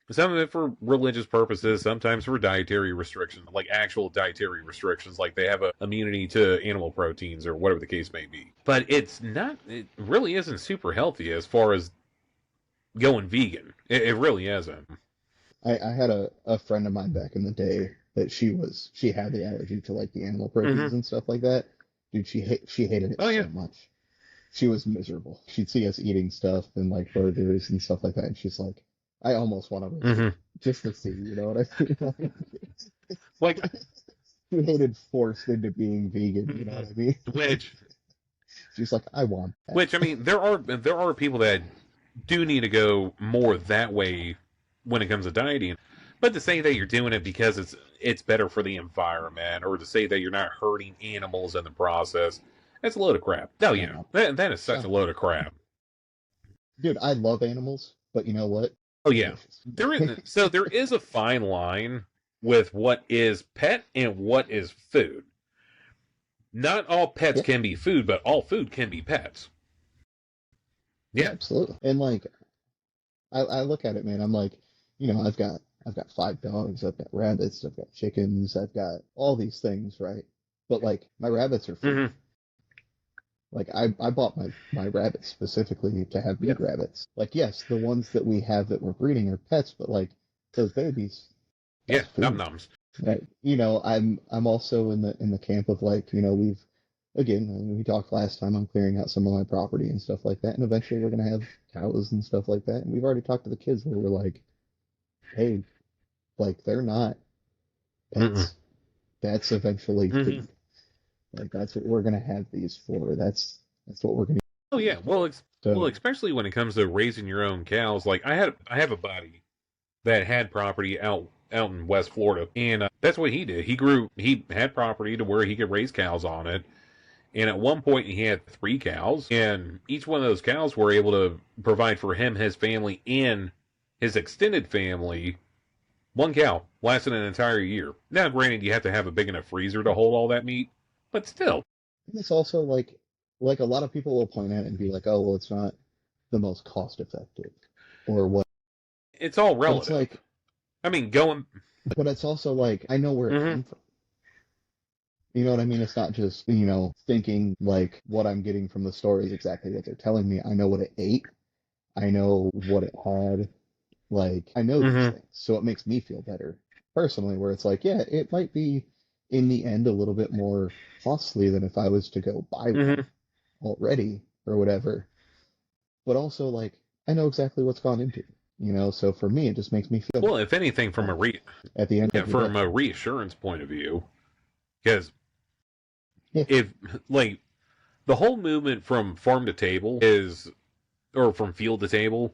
Some of it for religious purposes, sometimes for dietary restrictions, like actual dietary restrictions, like they have a immunity to animal proteins or whatever the case may be. But it really isn't super healthy as far as going vegan. It really isn't. I had a friend of mine back in the day that she had the allergy to like the animal Hmm. proteins and stuff like that. Dude, she hated it Oh, yeah. so much. She was miserable. She'd see us eating stuff and like burgers and stuff like that, and she's like, I almost want to raise Hmm. it just to see, you know what I mean? Like, She hated forced into being vegan, you know what mhm. I mean? which, She's like, I want that. which I mean, there are people that do need to go more that way when it comes to dieting. But to say that you're doing it because it's better for the environment, or to say that you're not hurting animals in the process, that's a load of crap. Oh No, yeah, no. that is such a So, load of crap. dude, I love animals, but you know what? Oh yeah, Delicious. there is a fine line with what is pet and what is food. Not all pets Yeah, can be food, but all food can be pets. yeah, Yeah. absolutely. And like, I look at it, man. I'm like, I've got 5 dogs, I've got rabbits, I've got chickens, I've got all these things, right? But like, my rabbits are free. Hmm. Like I bought my rabbits specifically to have Yeah. big rabbits. Like yes, the ones that we have that we're breeding are pets, but like those babies, Yeah. that's Num food. nums. Right. I'm also in the camp of like, we've again, we talked last time, I'm clearing out some of my property and stuff like that, and eventually we're gonna have cows and stuff like that. And we've already talked to the kids where we're like, hey, like they're not Mm-mm. pets. That's eventually Hmm. food. Like that's what we're gonna have these for. That's what we're gonna Oh use yeah, these well, for. well, So especially when it comes to raising your own cows. Like I have a buddy that had property out in West Florida, and that's what he did. He had property to where he could raise cows on it, And at one point, he had 3 cows, and each one of those cows were able to provide for him, his family, and his extended family. One cow lasted an entire year. Now, granted, you have to have a big enough freezer to hold all that meat, but still. And it's also like a lot of people will point at it and be like, oh, well, it's not the most cost effective or what. It's all But it's relative. like, I mean, going. but it's also like, I know where it Mhm. came from. You know what I mean? It's not just, thinking like what I'm getting from the story is exactly what they're telling me. I know what it ate. I know what it had. Like, I know these Mhm. things. So it makes me feel better personally, where it's like, yeah, it might be in the end a little bit more costly than if I was to go buy Mhm. one already or whatever. But also, like, I know exactly what's gone into it. So for me, it just makes me feel Well, better if anything, from at the end of the day. from a reassurance point of view, because Yeah. if like the whole movement from farm to table is, or from field to table,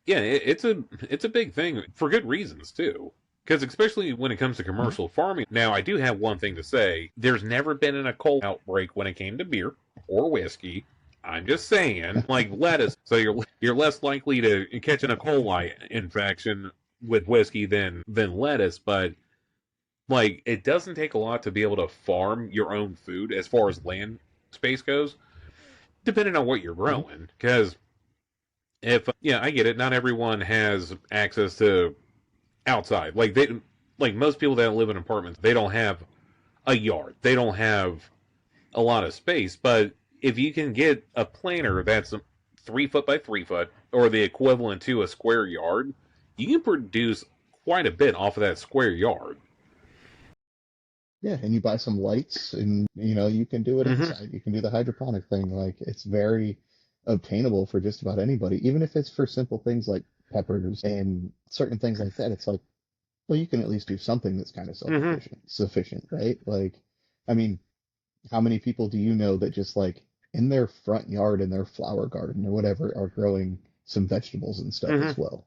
yeah, it's a big thing for good reasons too. Because especially when it comes to Mhm. commercial farming, now I do have one thing to say: there's never been a cold outbreak when it came to beer or whiskey. I'm just saying, like lettuce, so you're less likely to catch an E. coli infection with whiskey than lettuce, but like it doesn't take a lot to be able to farm your own food as far as land space goes, depending on what you're Mhm. growing. Because if yeah, I get it, not everyone has access to outside. Like most people that live in apartments, they don't have a yard. They don't have a lot of space. But if you can get a planter that's 3 foot by 3 foot, or the equivalent to a square yard, you can produce quite a bit off of that square yard. Yeah, and you buy some lights and you can do it Mm-hmm. inside. You can do the hydroponic thing. Like it's very obtainable for just about anybody, even if it's for simple things like peppers and certain things like that. It's like, well, you can at least do something that's kind of Mm-hmm. sufficient, right? Like, I mean, how many people do you know that just like in their front yard, in their flower garden or whatever, are growing some vegetables and stuff Mm-hmm. as well?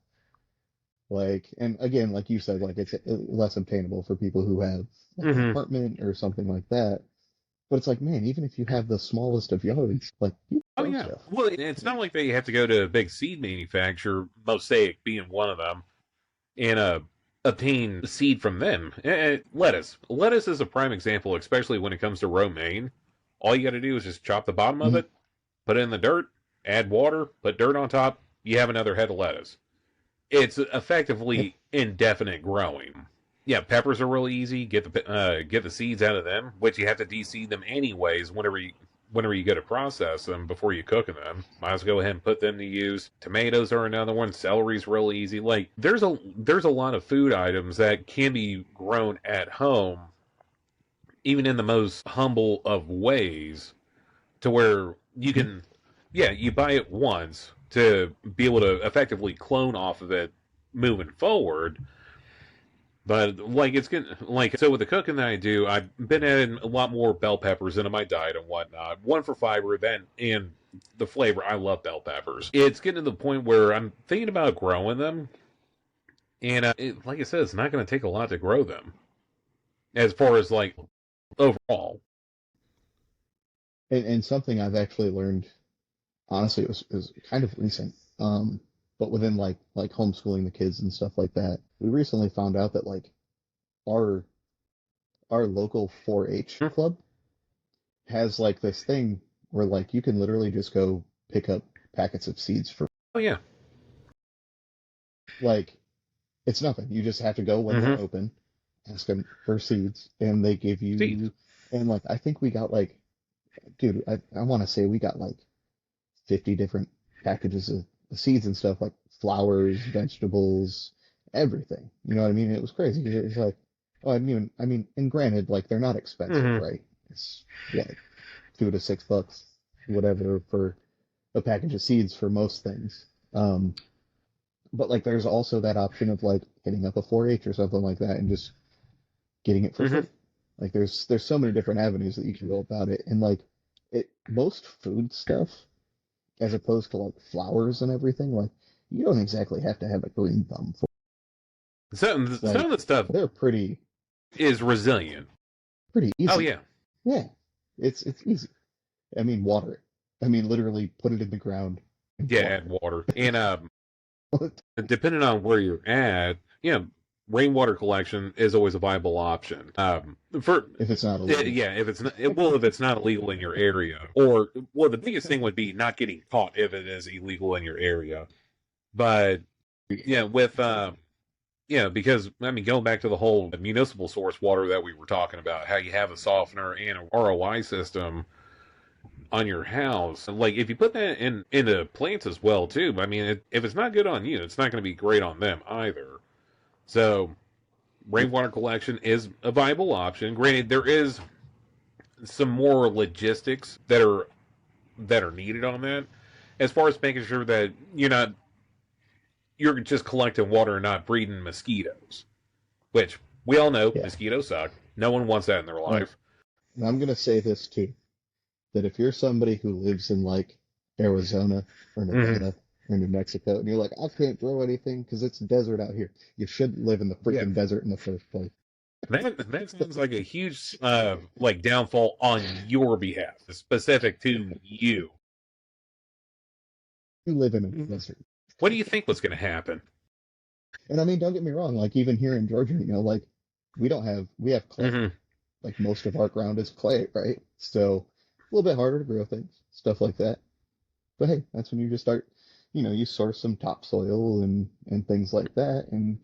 Like, and again, like you said, like it's less obtainable for people who have like an Mm-hmm. apartment or something like that. But it's like, man, even if you have the smallest of yards, like you Oh grow yeah. stuff. Well, it's not like they have to go to a big seed manufacturer, Mosaic being one of them, and obtain seed from them. Lettuce is a prime example, especially when it comes to romaine. All you got to do is just chop the bottom of Mhm. it, put it in the dirt, add water, put dirt on top. You have another head of lettuce. It's Yeah, effectively indefinite growing. Yeah, peppers are really easy. Get the seeds out of them, which you have to de-seed them anyways. Whenever you go to process them before you cook them, might as well go ahead and put them to use. Tomatoes are another one. Celery's really easy. Like there's a lot of food items that can be grown at home, even in the most humble of ways, to where you mhm. can, yeah, you buy it once to be able to effectively clone off of it moving forward. But like it's good, like so with the cooking that I do, I've been adding a lot more bell peppers into my diet and whatnot. One for fiber, then and the flavor. I love bell peppers. It's getting to the point where I'm thinking about growing them, and like I said, it's not going to take a lot to grow them as far as like overall. And something I've actually learned, honestly, it was kind of recent. But within like homeschooling the kids and stuff like that, we recently found out that like our our local 4-H Hmm. club has like this thing where like you can literally just go pick up packets of seeds for Oh yeah. like it's nothing. You just have to go when Mm-hmm. they're open, ask them for seeds, and they give Seeds. you. And like I think we got like, dude, I want to say we got like 50 different packages of seeds and stuff, like flowers, vegetables, everything. You know what I mean? It was crazy. It was like, oh, I mean, and granted, like they're not expensive, Mm-hmm. right? It's what, $2 to $6, whatever, for a package of seeds for most things. But like there's also that option of like hitting up a 4-H or something like that and just getting it for Mm-hmm. free. Like there's so many different avenues that you can go about it, and like it most food stuff, as opposed to like flowers and everything, like you don't exactly have to have a green thumb for. Some of Like the stuff they're pretty is resilient. pretty Oh easy. yeah. Yeah. It's easy. I mean, water it. I mean, literally put it in the ground and Yeah, water add water. And it. depending on where you're at, rainwater collection is always a viable option. For If it's not illegal. yeah, if it's not well, if it's not illegal in your area, or well, the biggest thing would be not getting caught if it is illegal in your area. But yeah, with because I mean, going back to the whole municipal source water that we were talking about, how you have a softener and a ROI system on your house. Like if you put that into plants as well too. I mean, if it's not good on you, it's not going to be great on them either. So rainwater collection is a viable option. Granted, there is some more logistics that are needed on that, as far as making sure that you're just collecting water and not breeding mosquitoes, which we all know Yeah. mosquitoes suck. No one wants that in their Like, life. and I'm gonna say this too, that if you're somebody who lives in like Arizona or Mm-hmm. Nevada or New Mexico, and you're like, I can't grow anything because it's desert out here, you shouldn't live in the Yeah, freaking desert in the first place. that sounds like a huge like downfall on your behalf, specific to you. You live in a Mhm. desert. What do you think was going to happen? And I mean, don't get me wrong, like even here in Georgia, like we have clay. Hmm. Like most of our ground is clay, right? So a little bit harder to grow things, stuff like that. But hey, that's when you just start, you source some topsoil and things like that, and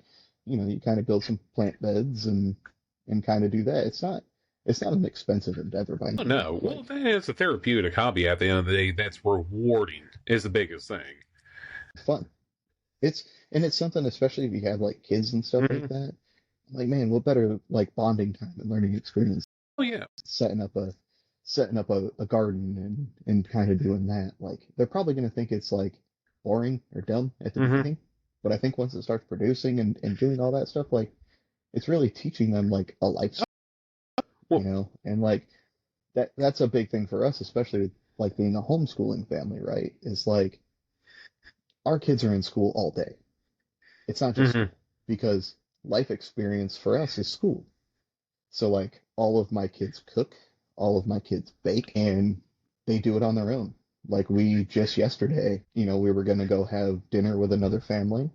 you kind of build some plant beds and kind of do that. It's not an expensive endeavor by Oh any means. no. Well, Like that is a therapeutic hobby at the end of the day. That's rewarding is the biggest thing. fun. It's and it's something, especially if you have like kids and stuff like Hmm. that. Like man, what better like bonding time and learning experience Oh yeah. setting up a garden and kind of doing that. Like they're probably going to think it's like boring or dumb at the Hmm. beginning, but I think once it starts producing and doing all that stuff, like it's really teaching them like a life, Well. and like that's a big thing for us, especially with like being a homeschooling family, right? Is like our kids are in school all day. It's not just Hmm. school because life experience for us is school. So like all of my kids cook, all of my kids bake, and they do it on their own. Like we just yesterday, we were gonna go have dinner with another family,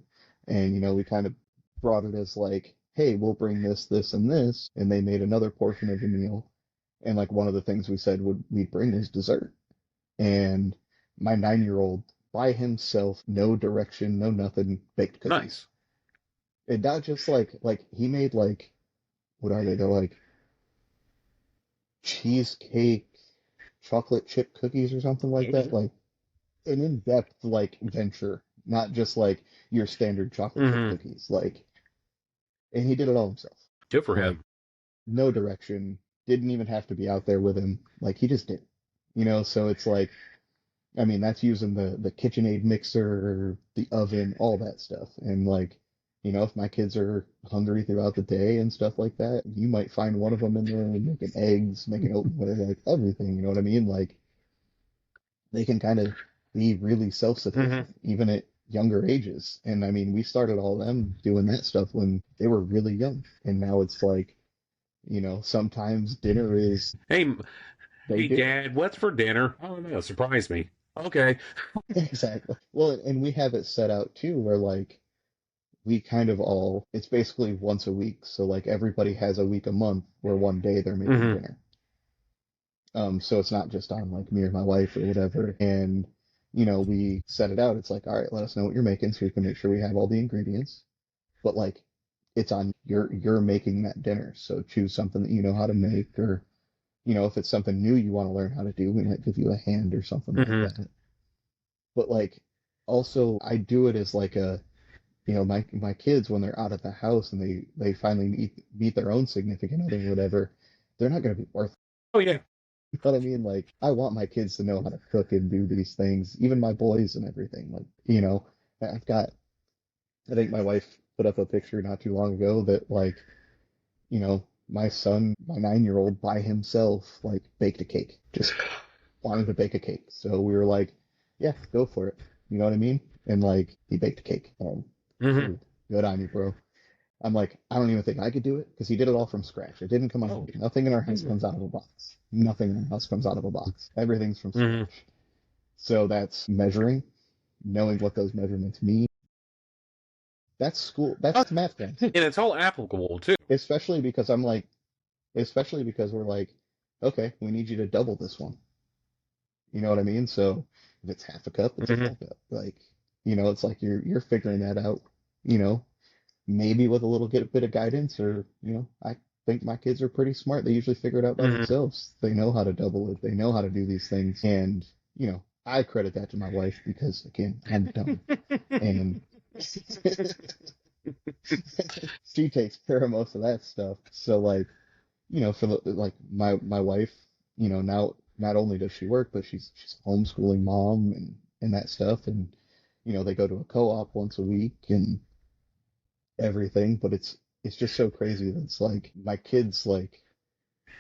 and we kind of brought it as like, hey, we'll bring this, this, and this, and they made another portion of the meal, and like one of the things we said would we'd bring was dessert, and my 9-year-old by himself, no direction, no nothing, baked cookies, Nice. and not just like he made like what are they? They're like cheesecake chocolate chip cookies or something like that. Okay. Like an in-depth like venture, not just like your standard chocolate chip Hmm. cookies. Like, and he did it all himself. Good for Like him. no direction, didn't even have to be out there with him. Like he just did. So it's like I mean that's using the KitchenAid mixer, the oven, all that stuff. And like if my kids are hungry throughout the day and stuff like that, you might find one of them in there making eggs, making oatmeal, like everything. You know what I mean? Like they can kind of be really Hmm. self-sufficient even at younger ages. And I mean, we started all them doing that stuff when they were really young. And now it's like, sometimes dinner is Hey, they hey, do. Dad, what's for dinner? Oh no, surprise me. Okay. Exactly. Well, and we have it set out too where like we kind of all it's basically once a week. So like everybody has a week a month where one day they're making Hmm. dinner. So it's not just on like me or my wife or whatever. And, we set it out. It's like, all right, let us know what you're making so we can make sure we have all the ingredients. But like it's on you're making that dinner. So choose something that you know how to make or, if it's something new you want to learn how to do, we might give you a hand or something like Hmm. that. But like also I do it as like my kids when they're out of the house and they finally meet their own significant other or whatever, they're not going to be worth. Oh yeah. But I mean, like, I want my kids to know how to cook and do these things, even my boys and everything. Like, I've got, I think my wife put up a picture not too long ago that, like, my son, my 9-year-old by himself, like, baked a cake, just wanted to bake a cake. So we were like, yeah, go for it. You know what I mean? And, like, he baked a cake. And, Hmm. dude, good on you, bro. I'm like, I don't even think I could do it because he did it all from scratch. It didn't come out. Oh. Nothing in our house comes out of a box. Nothing in the house comes out of a box. Everything's from Hmm. scratch. So that's measuring, knowing what those measurements mean. That's school. That's math class. And it's all applicable too. Especially because especially because we're like, okay, we need you to double this one. You know what I mean? So if it's half a cup, it's a Hmm. full cup. Like, it's like you're figuring that out. You know, maybe with a little bit of guidance, or I think my kids are pretty smart. They usually figure it out by Hmm. themselves. They know how to double it. They know how to do these things, and I credit that to my wife because again, I'm dumb, and she takes care of most of that stuff. So like, for like my wife, now not only does she work, but she's a homeschooling mom and that stuff, and they go to a co-op once a week and everything. But it's just so crazy that it's like my kids like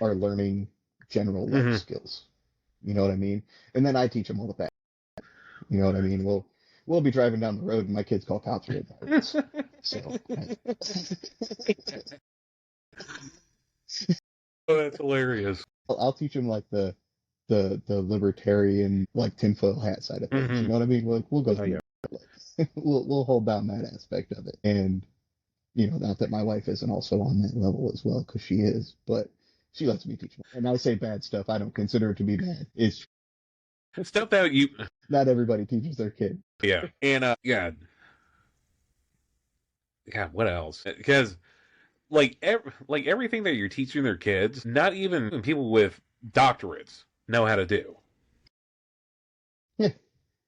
are learning general life Hmm. skills. You know what I mean? And then I teach them all the bad. You know what I mean? We'll be driving down the road and my kids call cops for their parents. So Oh, that's hilarious. I'll teach them like the libertarian like tinfoil hat side of things. You Hmm. know what I mean? We'll go Oh through yeah. that. Like, we'll hold down that aspect of it. And not that my wife isn't also on that level as well, because she is, but she lets me teach them. And I say bad stuff. I don't consider it to be bad. It's Stuff that you, not everybody teaches their kid. yeah, and yeah, God, what else? Because like everything that you're teaching their kids, not even people with doctorates know how to do. Yeah.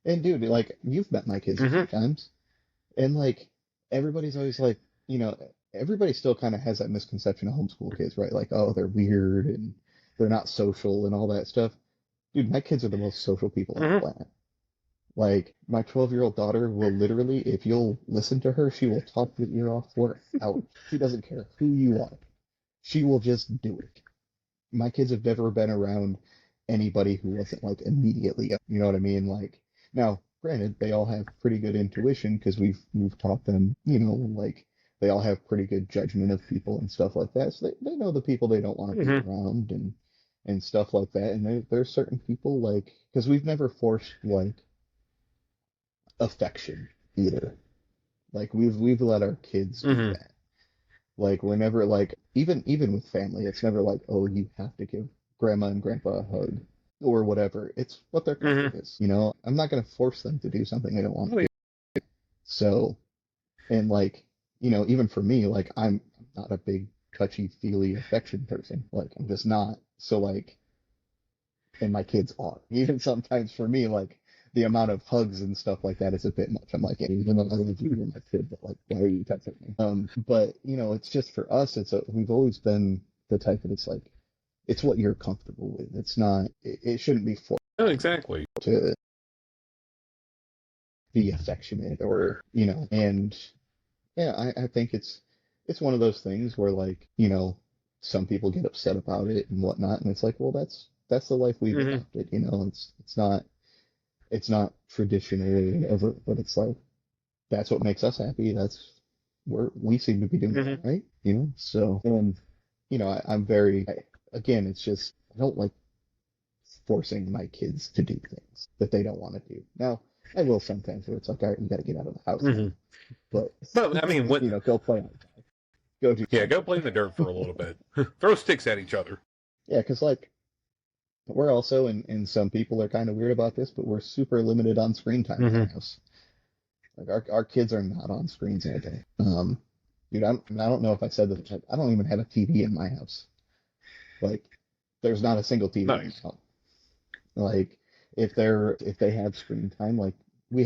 And dude, like you've met my kids a few Hmm. times, and like everybody's always like, everybody still kind of has that misconception of homeschool kids, right? Like, oh, they're weird and they're not social and all that stuff. Dude, my kids are the most social people on the Hmm. planet. Like, my 12-year-old daughter will literally, if you'll listen to her, she will talk your ear off without. She doesn't care who you are. She will just do it. My kids have never been around anybody who wasn't like immediately, you know what I mean? Like, now, granted, they all have pretty good intuition because we've taught them, like they all have pretty good judgment of people and stuff like that. So they know the people they don't want to be Hmm. around and stuff like that. And there's certain people like because we've never forced like affection either. Like we've let our kids do Hmm. that. Like we're never like even with family, it's never like, oh, you have to give grandma and grandpa a hug or whatever. It's what their Hmm. comfort is. I'm not gonna force them to do something they don't want Oh, to yeah. do. So and like, even for me, like I'm not a big touchy feely affection person. Like I'm just not. So like and my kids are. Even sometimes for me, like the amount of hugs and stuff like that is a bit much. I'm like, hey, even though I love you, you're my kid, but like, why are you touching me? But it's just for us. We've always been the type that it's like, it's what you're comfortable with. It's not. It shouldn't be forced Oh, exactly. to be affectionate or And yeah, I think it's one of those things where like some people get upset about it and whatnot, and it's like, well, that's the life we've Hmm. adopted. It's not traditional or whatever, but it's like that's what makes us happy. We seem to be doing that, Hmm. right? So and I'm again, it's just I don't like forcing my kids to do things that they don't want to do. Now, I will sometimes where it's like, all right, you got to get out of the house Hmm. now, but But I mean, what? go play outside, go do Yeah, go something. play in the dirt for a little bit. Throw sticks at each other. Yeah, because like we're also and some people are kind of weird about this, but we're super limited on screen time in our Hmm. house. Like our kids are not on screens all day. Dude, I don't know if I said this. I don't even have a TV in my house. Like, there's not a single TV in Nice. my house. Like, if they have screen time, like we've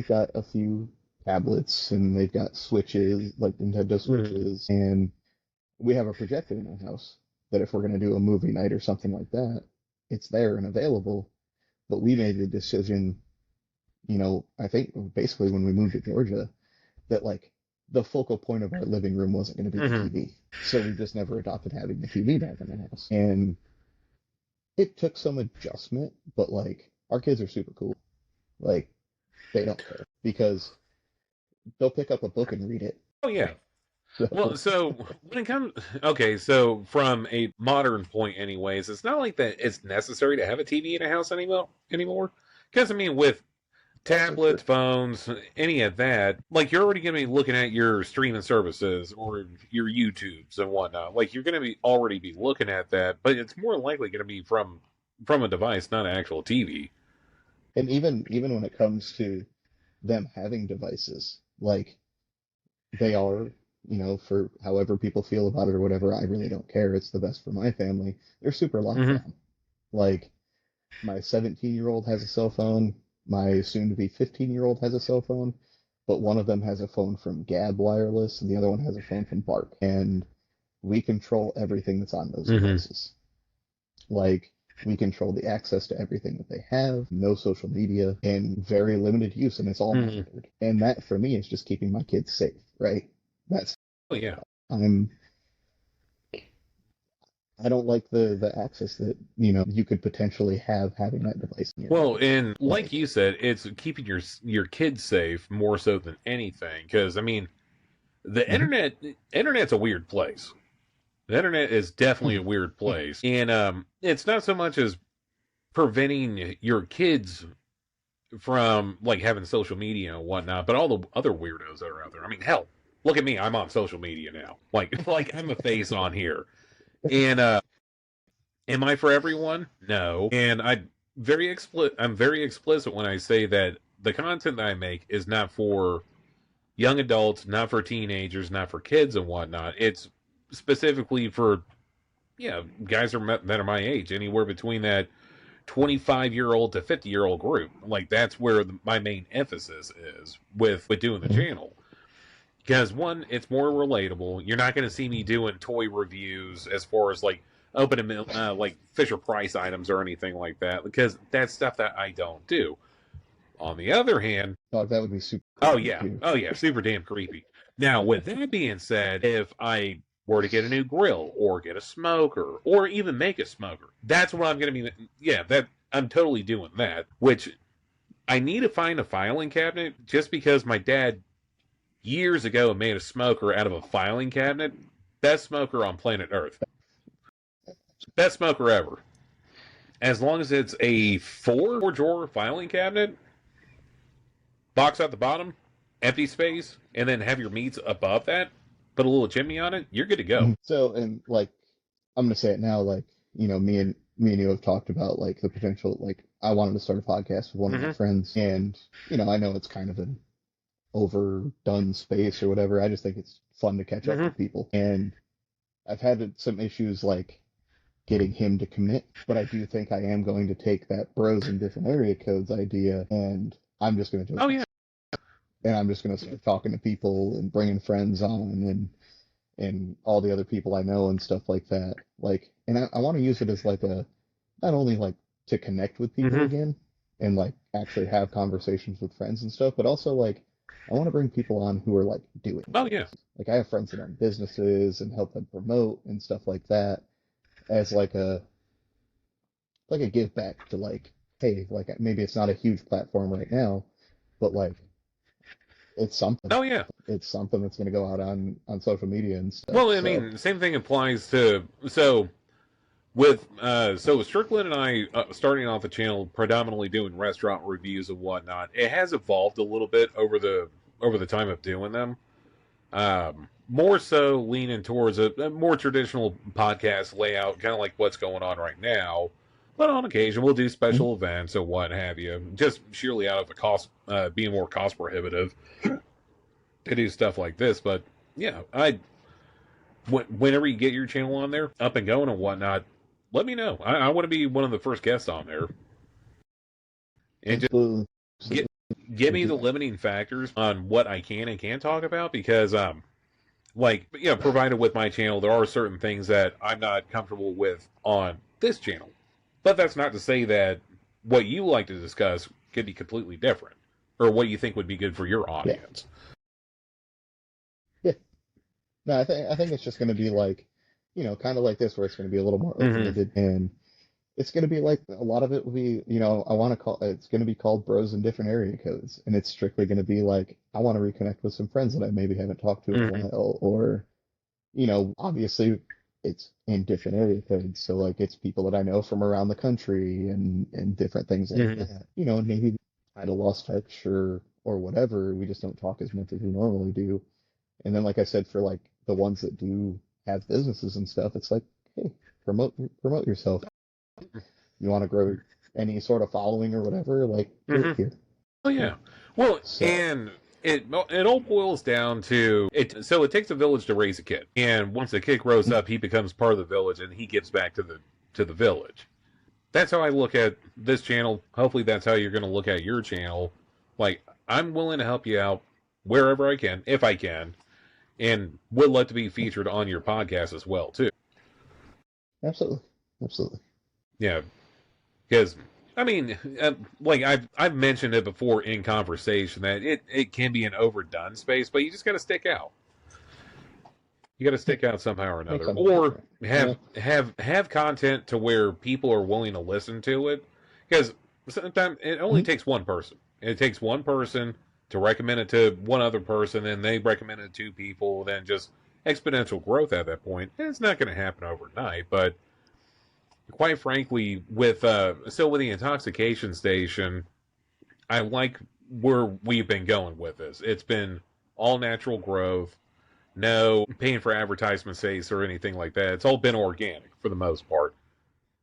got a few tablets and they've got Switches, like Nintendo Hmm. Switches, and we have a projector in our house that if we're gonna do a movie night or something like that, it's there and available. But we made the decision, I think basically when we moved to Georgia that like the focal point of our living room wasn't going to be the Hmm. TV. So we just never adopted having the TV back in the house. And it took some adjustment, but like our kids are super cool. Like they don't care because they'll pick up a book and read it. Oh yeah. Well, So, so when it comes, okay, so from a modern point, anyways, it's not like that it's necessary to have a TV in a house anymore. Because I mean, with also true. tablets, phones, any of that, like you're already going to be looking at your streaming services or your YouTubes and whatnot. Like you're going to be already be looking at that, but it's more likely going to be from a device, not an actual TV. And even when it comes to them having devices, like they are, for however people feel about it or whatever, I really don't care. It's the best for my family. They're super locked Hmm. down. Like my 17-year-old has a cell phone, my soon to be 15-year-old has a cell phone, but one of them has a phone from Gab Wireless and the other one has a phone from Bark. And we control everything that's on those Hmm. devices. Like we control the access to everything that they have, no social media, and very limited use, and it's all Hmm. monitored. And that for me is just keeping my kids safe, right? That's Oh yeah. I'm I don't like the access that, you could potentially have having that device in your Well, hand. and like Like, you said, it's keeping your kids safe more so than anything. Because I mean, the mhm. internet's a weird place. The internet is Oh definitely a yeah, weird yeah. place, and it's not so much as preventing your kids from like having social media and whatnot, but all the other weirdos that are out there. I mean, hell, look at me. I'm on social media now. Like like I'm a face on here, and am I for everyone? No. And I'm very explicit when I say that the content that I make is not for young adults, not for teenagers, not for kids and whatnot. It's specifically for guys that are my age, anywhere between that 25-year-old to 50-year-old group. Like that's where my main emphasis is with doing the Mhm. channel. Because one, it's more relatable. You're not going to see me doing toy reviews as far as like opening like Fisher Price items or anything like that, because that's stuff that I don't do. On the other hand, Dog, that would be super creepy oh too. yeah, super damn creepy. Now, with that being said, if I were to get a new grill or get a smoker or even make a smoker, that's what I'm going to be. Yeah, that I'm totally doing that. Which I need to find a filing cabinet just because my dad years ago made a smoker out of a filing cabinet. Best smoker on planet Earth. Best smoker ever. As long as it's a four drawer filing cabinet, box at the bottom, empty space, and then have your meats above that, put a little chimney on it, you're good to go. Mhm. So, and like, I'm gonna say it now, like, me and you have talked about like the potential, like, I wanted to start a podcast with one of my Mm-hmm. friends, and I know it's kind of an overdone space or whatever. I just think it's fun to catch up Mm-hmm. with people, and I've had some issues like getting him to commit, but I do think I am going to take that bros in different area codes idea, and I'm just going to do it Oh yeah. myself. And I'm just going to start talking to people and bringing friends on and all the other people I know and stuff like that. Like, and I want to use it as like a not only like to connect with people Mm-hmm. again and like actually have conversations with friends and stuff, but also like I want to bring people on who are like doing Oh yeah. things. Like I have friends that own businesses and help them promote and stuff like that as like a give back to like, hey, like maybe it's not a huge platform right now, but like it's something. Oh yeah. It's something that's going to go out on social media and stuff. Well, I So, mean, same thing applies to with Strickland and I starting off the channel predominantly doing restaurant reviews and whatnot. It has evolved a little bit over the time of doing them. More so leaning towards a more traditional podcast layout, kind of like what's going on right now. But on occasion, we'll do mhm. special events or what have you, just sheerly out of a cost, being more cost prohibitive to do stuff like this. But yeah, whenever you get your channel on there, up and going and whatnot, let me know. I want to be one of the first guests on there, and just Absolutely. get Absolutely. give We'll me do the that. limiting factors on what I can and can't talk about because like provided with my channel there are certain things that I'm not comfortable with on this channel, but that's not to say that what you like to discuss could be completely different or what you think would be good for your Yeah. audience. Yeah. No, I think it's just going to be like, kind of like this, where it's going to be a little more Hmm. open-ended, and it's going to be like a lot of it will be, I want to call it's going to be called Bros in Different Area Codes, and it's strictly going to be like I want to reconnect with some friends that I maybe haven't talked to in a Hmm. while, or obviously it's in different area codes, so like it's people that I know from around the country and different things like Hmm. that. And maybe kind of lost touch or whatever. We just don't talk as much as we normally do. And then, like I said, for like the ones that do have businesses and stuff, it's like, hey, promote yourself. You want to grow any sort of following or whatever, like do it Hmm. here. Oh yeah. Well, So, and it all boils down to it. So it takes a village to raise a kid, and once the kid grows up, he becomes part of the village, and he gives back to the village. That's how I look at this channel. Hopefully, that's how you're going to look at your channel. Like, I'm willing to help you out wherever I can, if I can, and would love to be featured on your podcast as well too. absolutely, absolutely. Yeah, because I mean, like I've mentioned it before in conversation that it can be an overdone space, but you just got to stick out. You got to stick out somehow or Make another, something or different. have content to where people are willing to listen to it. Because sometimes it only Mhm. takes one person. It takes one person to recommend it to one other person, and they recommend it to two people. Then just exponential growth at that point. It's not going to happen overnight, but quite frankly, with with the intoxication station, I like where we've been going with this. It's been all natural growth, no paying for advertisement space or anything like that. It's all been organic for the most part.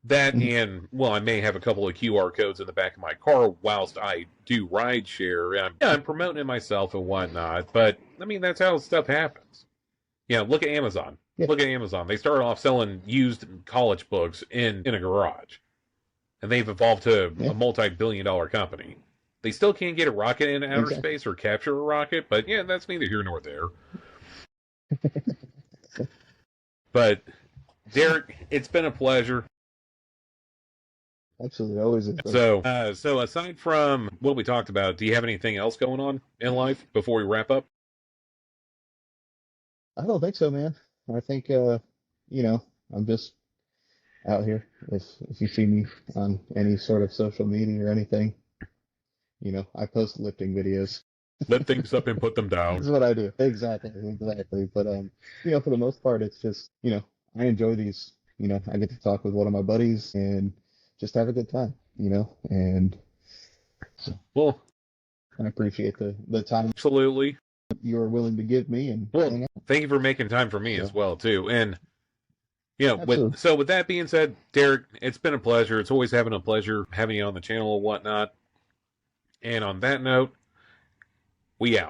That Mhm. and well, I may have a couple of QR codes in the back of my car whilst I do ride share. I'm promoting it myself and whatnot. But I mean, that's how stuff happens. Look at Amazon. Yeah, Look at Amazon. They started off selling used college books in a garage, and they've evolved to yeah, a multi-billion-dollar company. They still can't get a rocket into outer exactly. space or capture a rocket, but yeah, that's neither here nor there. But Derek, it's been a pleasure. Absolutely, always is. Brother. So aside from what we talked about, do you have anything else going on in life before we wrap up? I don't think so, man. I think you know, I'm just out here. If you see me on any sort of social media or anything, I post lifting videos. Lift things up and put them This down. is what I do. Exactly, exactly. But for the most part, it's just, I enjoy these. I get to talk with one of my buddies and just have a good time, and so Well, I appreciate the time absolutely. you are willing to give me and Well, hang out. thank you for making time for me as So, well too. And absolutely. with that being said, Derek, it's been a pleasure. It's always having a pleasure having you on the channel and whatnot. And on that note, we out.